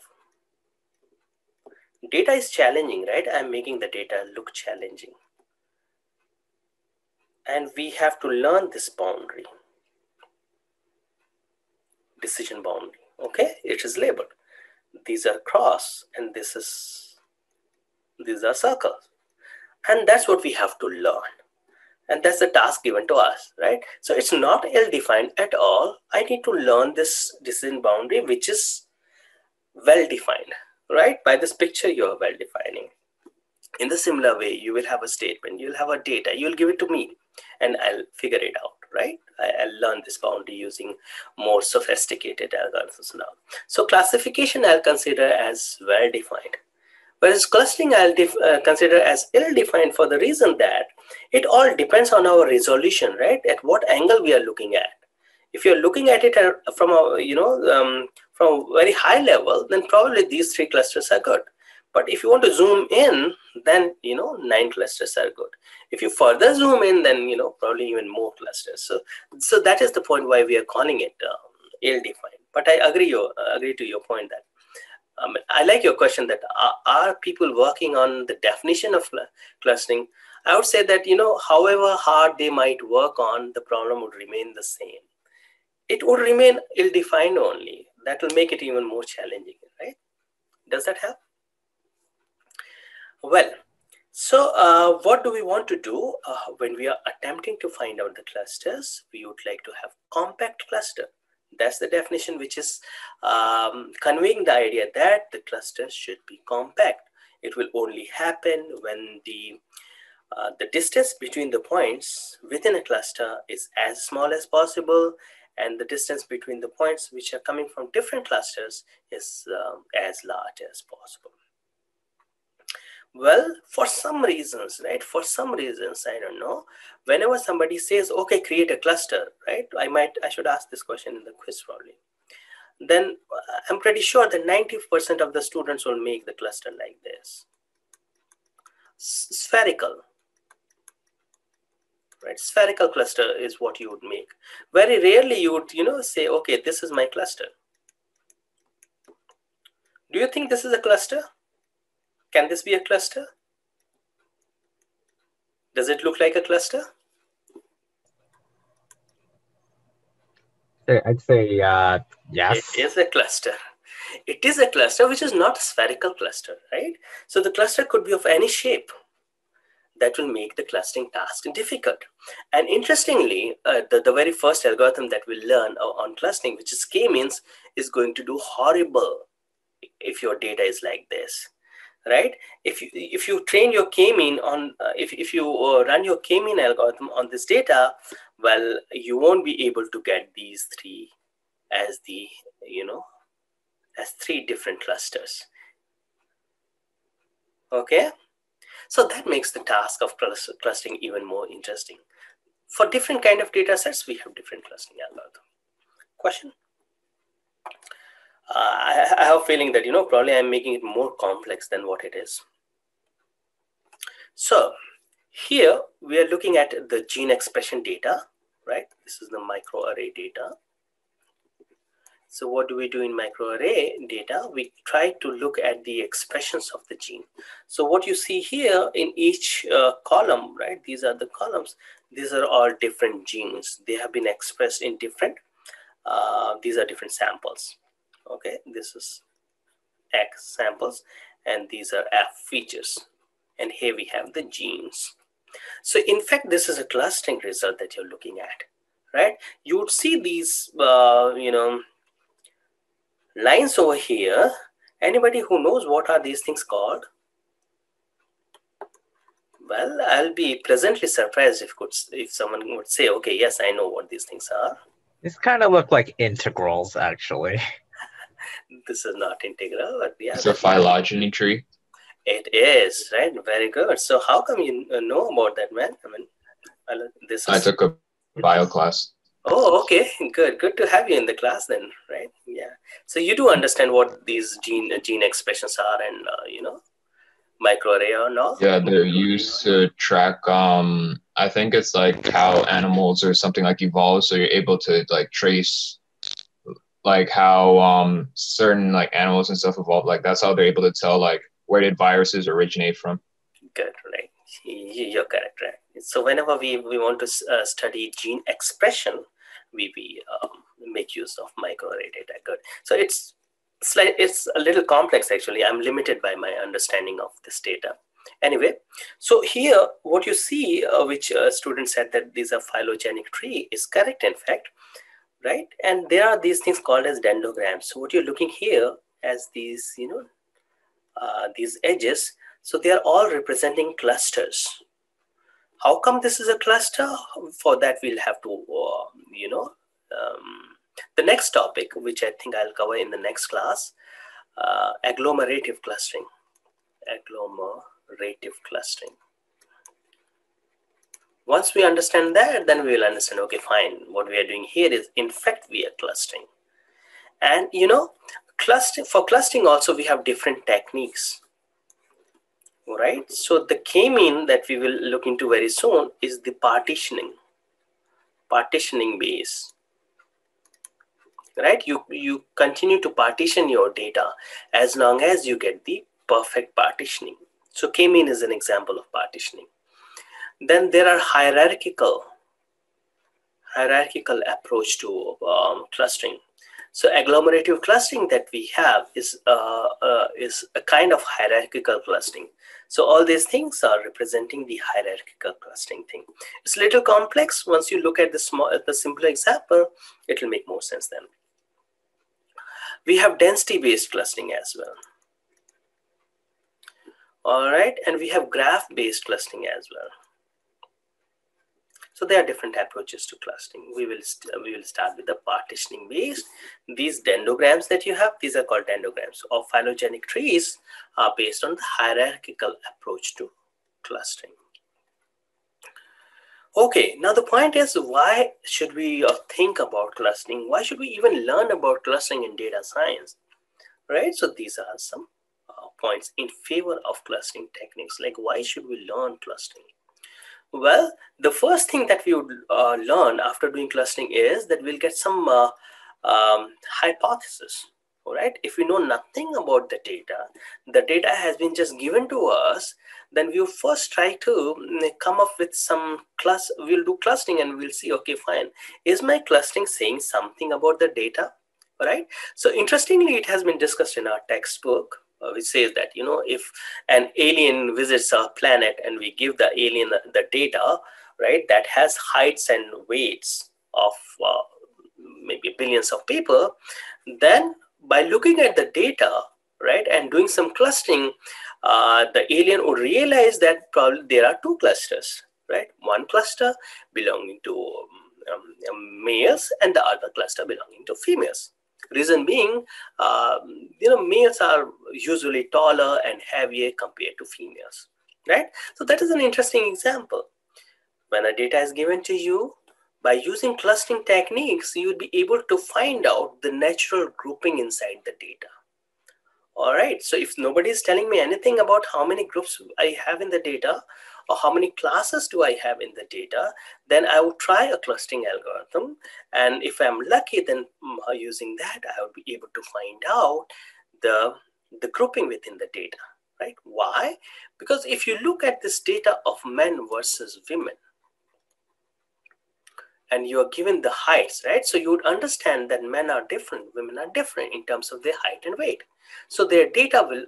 data is challenging, right? I'm making the data look challenging. And we have to learn this boundary, decision boundary. Okay, it is labeled. These are cross and these are circles. And that's what we have to learn. And that's the task given to us, right? So it's not ill-defined at all. I need to learn this decision boundary, which is well-defined, right? By this picture, you're well-defining. In the similar way, you will have a statement, you'll have a data, you'll give it to me, and I'll figure it out, right? I'll learn this boundary using more sophisticated algorithms now. So classification I'll consider as well-defined, whereas clustering I'll consider as ill-defined for the reason that it all depends on our resolution, right? At what angle we are looking at. If you're looking at it from a from a very high level, then probably these 3 clusters are good. But if you want to zoom in, then 9 clusters are good. If you further zoom in, then probably even more clusters. So that is the point why we are calling it ill-defined. But I agree to your point that I like your question that are people working on the definition of clustering? I would say that however hard they might work on, the problem would remain the same. It would remain ill-defined only. That will make it even more challenging, right? Does that help? Well, so what do we want to do when we are attempting to find out the clusters? We would like to have compact cluster. That's the definition, which is conveying the idea that the cluster should be compact. It will only happen when the distance between the points within a cluster is as small as possible, and the distance between the points which are coming from different clusters is as large as possible. Well, for some reasons, right? For some reasons, I don't know. Whenever somebody says, okay, create a cluster, right? I should ask this question in the quiz probably. Then I'm pretty sure that 90% of the students will make the cluster like this. Spherical. Right, spherical cluster is what you would make. Very rarely you would, say, okay, this is my cluster. Do you think this is a cluster? Can this be a cluster? Does it look like a cluster? I'd say yes. It is a cluster. It is a cluster which is not a spherical cluster, right? So the cluster could be of any shape. That will make the clustering task difficult. And interestingly, the very first algorithm that we'll learn on clustering, which is k-means, is going to do horrible if your data is like this, right? If you train your k-mean on, if you run your k-mean algorithm on this data, well, you won't be able to get these three as the, as three different clusters. Okay, so that makes the task of clustering even more interesting. For different kind of data sets, we have different clustering algorithm. Question? I have a feeling that, probably I'm making it more complex than what it is. So here we are looking at the gene expression data, right? This is the microarray data. So what do we do in microarray data? We try to look at the expressions of the gene. So what you see here in each column, right? These are the columns. These are all different genes. They have been expressed in different, these are different samples. Okay, this is X samples and these are F features. And here we have the genes. So in fact, this is a clustering result that you're looking at, right? You would see these, lines over here. Anybody who knows what are these things called? Well, I'll be pleasantly surprised if someone would say, okay, yes, I know what these things are. These kind of look like integrals, actually. This is not integral, but yeah. It's a phylogeny tree. It is, right? Very good. So how come you know about that, man? I mean, I took a bio class. Oh, okay, good. Good to have you in the class then, right? Yeah. So you do understand what these gene expressions are, and microarray or no? Yeah, they're used to track. I think it's like how animals or something like evolve, so you're able to like trace, like how certain like animals and stuff evolve. Like that's how they're able to tell like where did viruses originate from. Good, right? You're correct, right? So whenever we want to study gene expression, we make use of microarray data. Good. So it's a little complex actually. I'm limited by my understanding of this data. Anyway, so here what you see, which student said that these are phylogenetic tree, is correct in fact, right? And there are these things called as dendrograms. So what you're looking here as these, these edges. So they are all representing clusters. How come this is a cluster? For that, we'll have to, the next topic, which I think I'll cover in the next class, agglomerative clustering. Agglomerative clustering. Once we understand that, then we will understand, okay, fine, what we are doing here is, in fact, we are clustering. And, for clustering also, we have different techniques. Right, so the k-mean that we will look into very soon is the partitioning base. Right, you continue to partition your data as long as you get the perfect partitioning. So k-mean is an example of partitioning. Then there are hierarchical approach to clustering. So agglomerative clustering that we have is a kind of hierarchical clustering. So all these things are representing the hierarchical clustering thing. It's a little complex. Once you look at the simpler example, it will make more sense then. We have density-based clustering as well. All right, and we have graph-based clustering as well. So there are different approaches to clustering. We will start with the partitioning based. These dendrograms that you have, these are called dendrograms of phylogenetic trees, are based on the hierarchical approach to clustering. Okay, now the point is, why should we think about clustering? Why should we even learn about clustering in data science? Right, so these are some points in favor of clustering techniques. Like, why should we learn clustering? Well, the first thing that we would learn after doing clustering is that we'll get some hypothesis, All right. If we know nothing about the data has been just given to us, then we'll first try to come up with some class. We'll do clustering and we'll see, okay, fine. Is my clustering saying something about the data? All right. So interestingly, it has been discussed in our textbook, which says that, you know, if an alien visits our planet and we give the alien the data, right, that has heights and weights of maybe billions of people, then by looking at the data, right, and doing some clustering, the alien would realize that probably there are two clusters, right? One cluster belonging to males and the other cluster belonging to females. Reason being, you know, males are usually taller and heavier compared to females, right? So that is an interesting example. When a data is given to you, by using clustering techniques, you will be able to find out the natural grouping inside the data. All right, so if nobody is telling me anything about how many groups I have in the data or how many classes do I have in the data, then I will try a clustering algorithm. And if I'm lucky, then using that, I will be able to find out the grouping within the data, right? Why? Because if you look at this data of men versus women, and you are given the heights, right? So you would understand that men are different, women are different in terms of their height and weight. So their data will,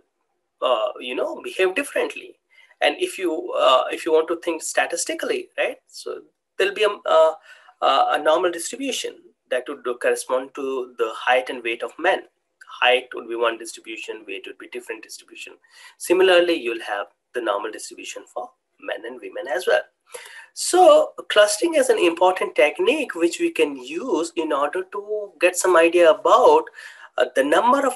you know, behave differently. And if you want to think statistically, right? So there'll be a normal distribution that would correspond to the height and weight of men. Height would be one distribution, weight would be different distribution. Similarly, you'll have the normal distribution for men and women as well. So clustering is an important technique which we can use in order to get some idea about the number of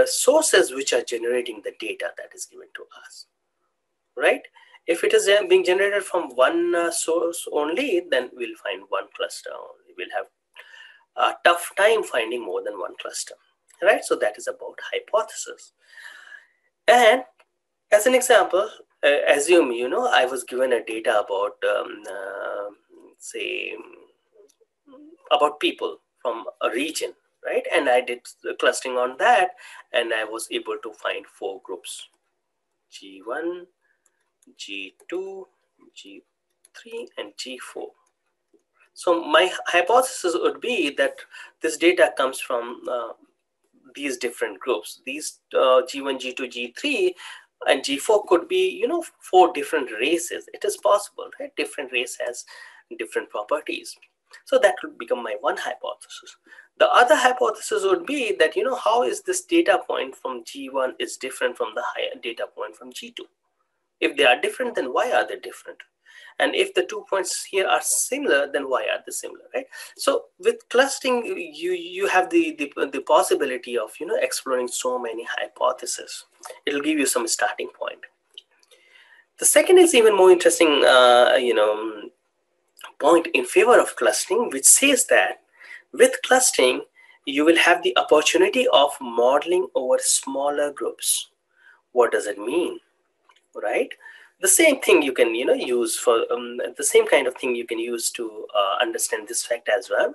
sources which are generating the data that is given to us, right? If it is being generated from one source only, then we'll find one cluster only. We'll have a tough time finding more than one cluster, right? So that is about hypothesis. And as an example, assume, you know, I was given a data about, say, about people from a region, right? And I did the clustering on that, and I was able to find 4 groups: G1, G2, G3, and G4. So my hypothesis would be that this data comes from these different groups. These G1, G2, G3, and G4 could be, you know, 4 different races. It is possible, right? Different race has different properties. So that would become my one hypothesis. The other hypothesis would be that, you know, how is this data point from G1 is different from the higher data point from G2? If they are different, then why are they different? And if the 2 points here are similar, then why are they similar, right? So with clustering, you have the possibility of, you know, exploring so many hypotheses. It'll give you some starting point. The second is even more interesting, you know, point in favor of clustering, which says that with clustering, you will have the opportunity of modeling over smaller groups. What does it mean, right? The same thing you can, you know, use for the same kind of thing you can use to understand this fact as well.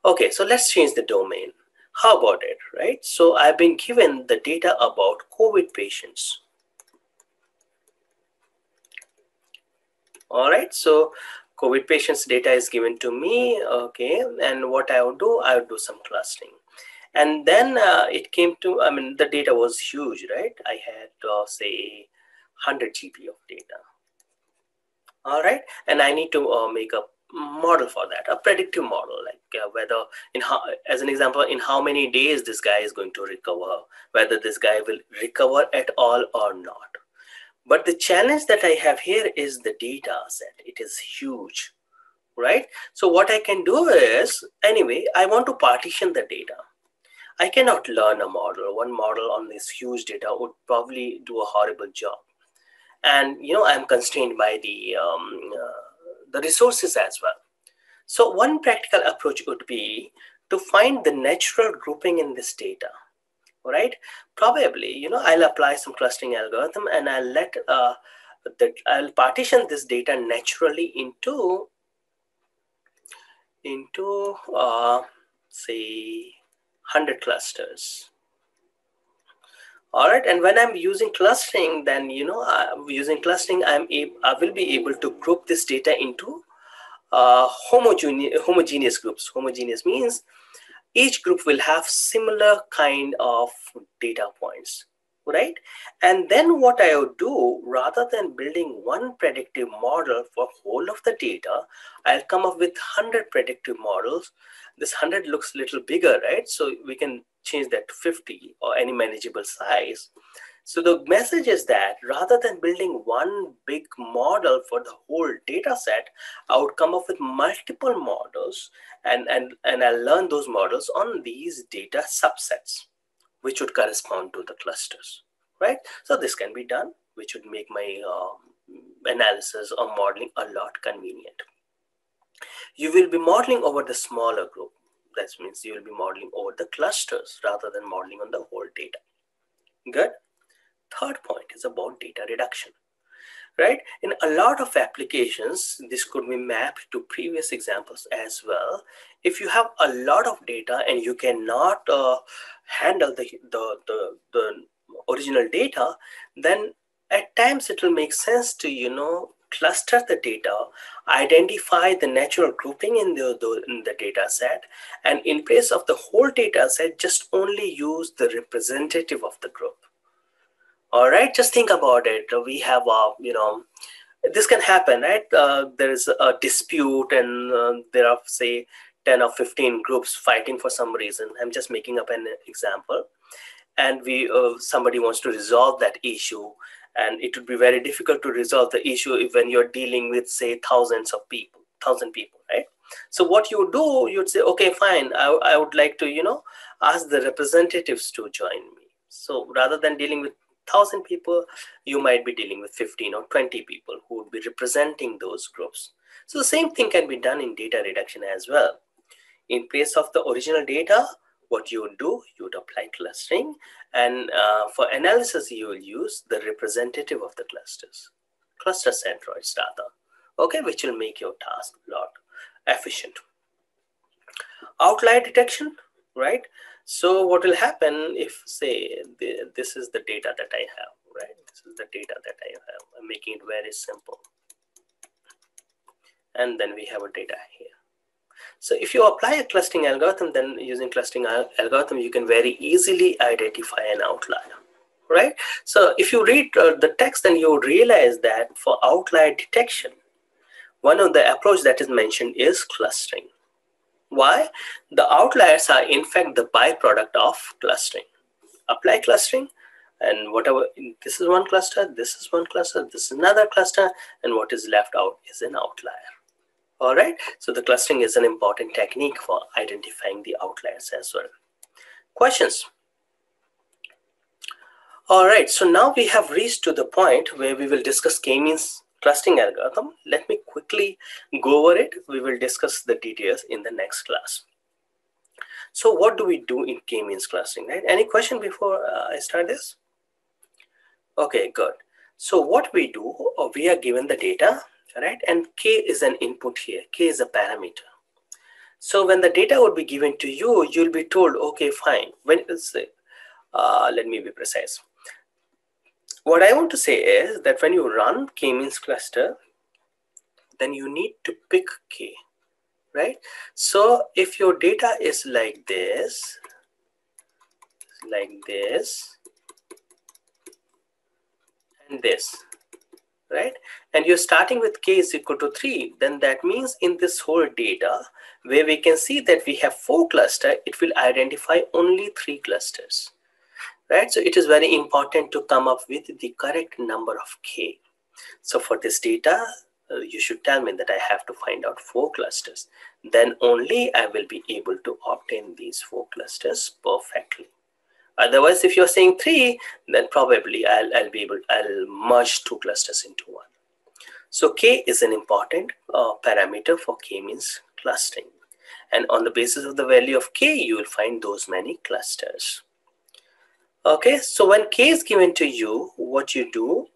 Okay, so let's change the domain. How about it, right? So I've been given the data about COVID patients. All right, so COVID patients data is given to me, okay, and what I would do some clustering. And then it came to, I mean, the data was huge, right? I had, say, 100 GB of data. All right, and I need to make a model for that, a predictive model, like whether as an example, in how many days this guy is going to recover, whether this guy will recover at all or not. But the challenge that I have here is the data set. It is huge, right? So what I can do is, anyway, I want to partition the data. I cannot learn a model. One model on this huge data would probably do a horrible job. And, you know, I'm constrained by the resources as well. So one practical approach would be to find the natural grouping in this data. All right, probably, you know, I'll apply some clustering algorithm and I'll I'll partition this data naturally into say 100 clusters. All right, and when I'm using clustering, then using clustering, I will be able to group this data into homogeneous groups. Homogeneous means each group will have similar kind of data points, right? And then what I would do, rather than building one predictive model for whole of the data, I'll come up with 100 predictive models. This 100 looks a little bigger, right? So we can change that to 50 or any manageable size. So the message is that rather than building one big model for the whole data set, I would come up with multiple models and I'll learn those models on these data subsets, which would correspond to the clusters, right? So this can be done, which would make my analysis or modeling a lot convenient. You will be modeling over the smaller group. That means you will be modeling over the clusters rather than modeling on the whole data. Good. Third point is about data reduction, right? In a lot of applications, this could be mapped to previous examples as well. If you have a lot of data and you cannot handle the original data, then at times it will make sense to cluster the data, identify the natural grouping in the data set, and in place of the whole data set, just only use the representative of the group. All right, just think about it. We have this can happen, right? There is a dispute and there are, say, 10 or 15 groups fighting for some reason. I'm just making up an example. And somebody wants to resolve that issue. And it would be very difficult to resolve the issue when you're dealing with, say, 1,000 people, right? So what you do, you'd say, okay, fine. I would like to, ask the representatives to join me. So rather than dealing with 1,000 people, you might be dealing with 15 or 20 people who would be representing those groups. So the same thing can be done in data reduction as well. In place of the original data, what you would do, you would apply clustering, and for analysis, you will use the representative of the clusters, cluster centroids data, okay, which will make your task a lot efficient. Outlier detection, right? So what will happen if, say, this is the data that I have, right? This is the data that I have. I'm making it very simple. And then we have a data here. So if you apply a clustering algorithm, then using clustering algorithm, you can very easily identify an outlier, right? So if you read the text, then you would realize that for outlier detection, one of the approach that is mentioned is clustering. Why? The outliers are in fact the byproduct of clustering. Apply clustering, and whatever, this is one cluster, this is one cluster, this is another cluster, and what is left out is an outlier. All right, so the clustering is an important technique for identifying the outliers as well. Questions? All right, so now we have reached to the point where we will discuss k-means clustering algorithm. Let me quickly go over it. We will discuss the details in the next class. So what do we do in k-means clustering, right? Any question before I start this? Okay, good. So what we do, we are given the data, right? And k is an input here. K is a parameter. So when the data would be given to you, you'll be told, okay, fine. Let me be precise. What I want to say is that when you run k-means cluster, then you need to pick k, right? So if your data is like this, and this, right? And you're starting with k is equal to 3, then that means in this whole data, where we can see that we have 4 clusters, it will identify only 3 clusters. Right? So it is very important to come up with the correct number of k. So for this data, you should tell me that I have to find out 4 clusters. Then only I will be able to obtain these 4 clusters perfectly. Otherwise, if you're saying 3, then probably I'll merge 2 clusters into one. So k is an important parameter for k-means clustering. And on the basis of the value of k, you will find those many clusters. Okay, so when k is given to you, what you do,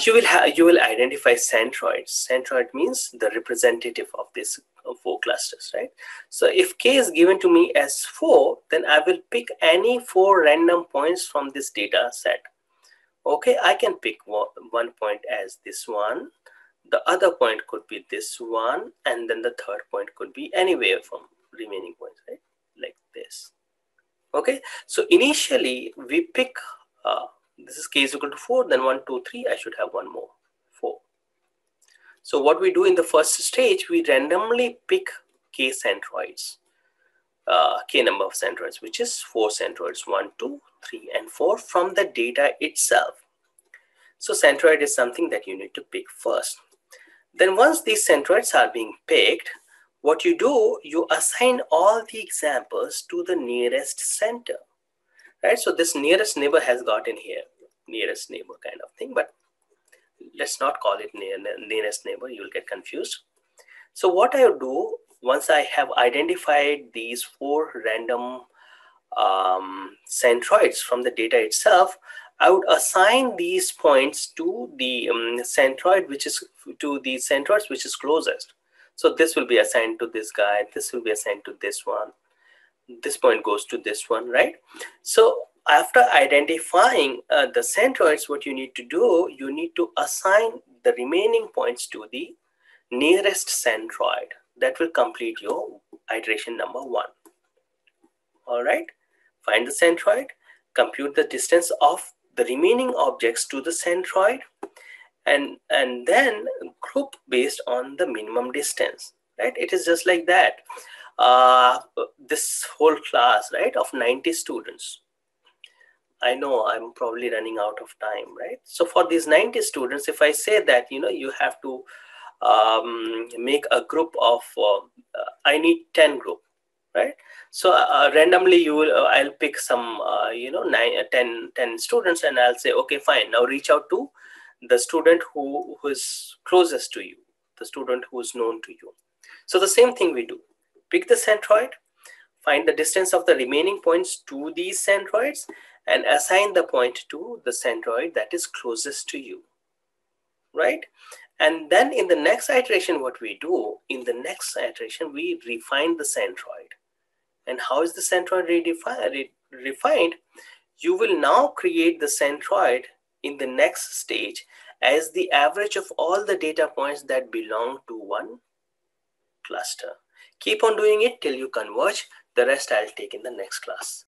you will identify centroids. Centroid means the representative of this 4 clusters, right? So if k is given to me as 4, then I will pick any 4 random points from this data set. Okay, I can pick one point as this one, the other point could be this one, and then the third point could be anywhere from remaining points, right? Like this. Okay, so initially we pick, this is k is equal to 4, then 1, 2, 3, I should have one more, 4. So what we do in the first stage, we randomly pick k centroids, k number of centroids, which is 4 centroids, 1, 2, 3, and 4 from the data itself. So centroid is something that you need to pick first. Then once these centroids are being picked, what you do, you assign all the examples to the nearest center, right? So this nearest neighbor has got in here, nearest neighbor kind of thing, but let's not call it nearest neighbor, you'll get confused. So what I do, once I have identified these 4 random centroids from the data itself, I would assign these points to the centroid, which is to the centroids which is closest. So this will be assigned to this guy, this will be assigned to this one, this point goes to this one, right? So after identifying the centroids, what you need to do, you need to assign the remaining points to the nearest centroid. That will complete your iteration number 1. All right, find the centroid, compute the distance of the remaining objects to the centroid, and then group based on the minimum distance, right? It is just like that. This whole class, right, of 90 students, I know I'm probably running out of time, right? So for these 90 students, if I say that, you have to make a group of, I need 10 group, right? So randomly you will, I'll pick some, 10 students, and I'll say, okay, fine. Now reach out to the student who is closest to you, the student who is known to you. So the same thing we do. Pick the centroid, find the distance of the remaining points to these centroids, and assign the point to the centroid that is closest to you, right? And then in the next iteration, what we do, in the next iteration, we refine the centroid. And how is the centroid refined? You will now create the centroid in the next stage as the average of all the data points that belong to one cluster. Keep on doing it till you converge. The rest I'll take in the next class.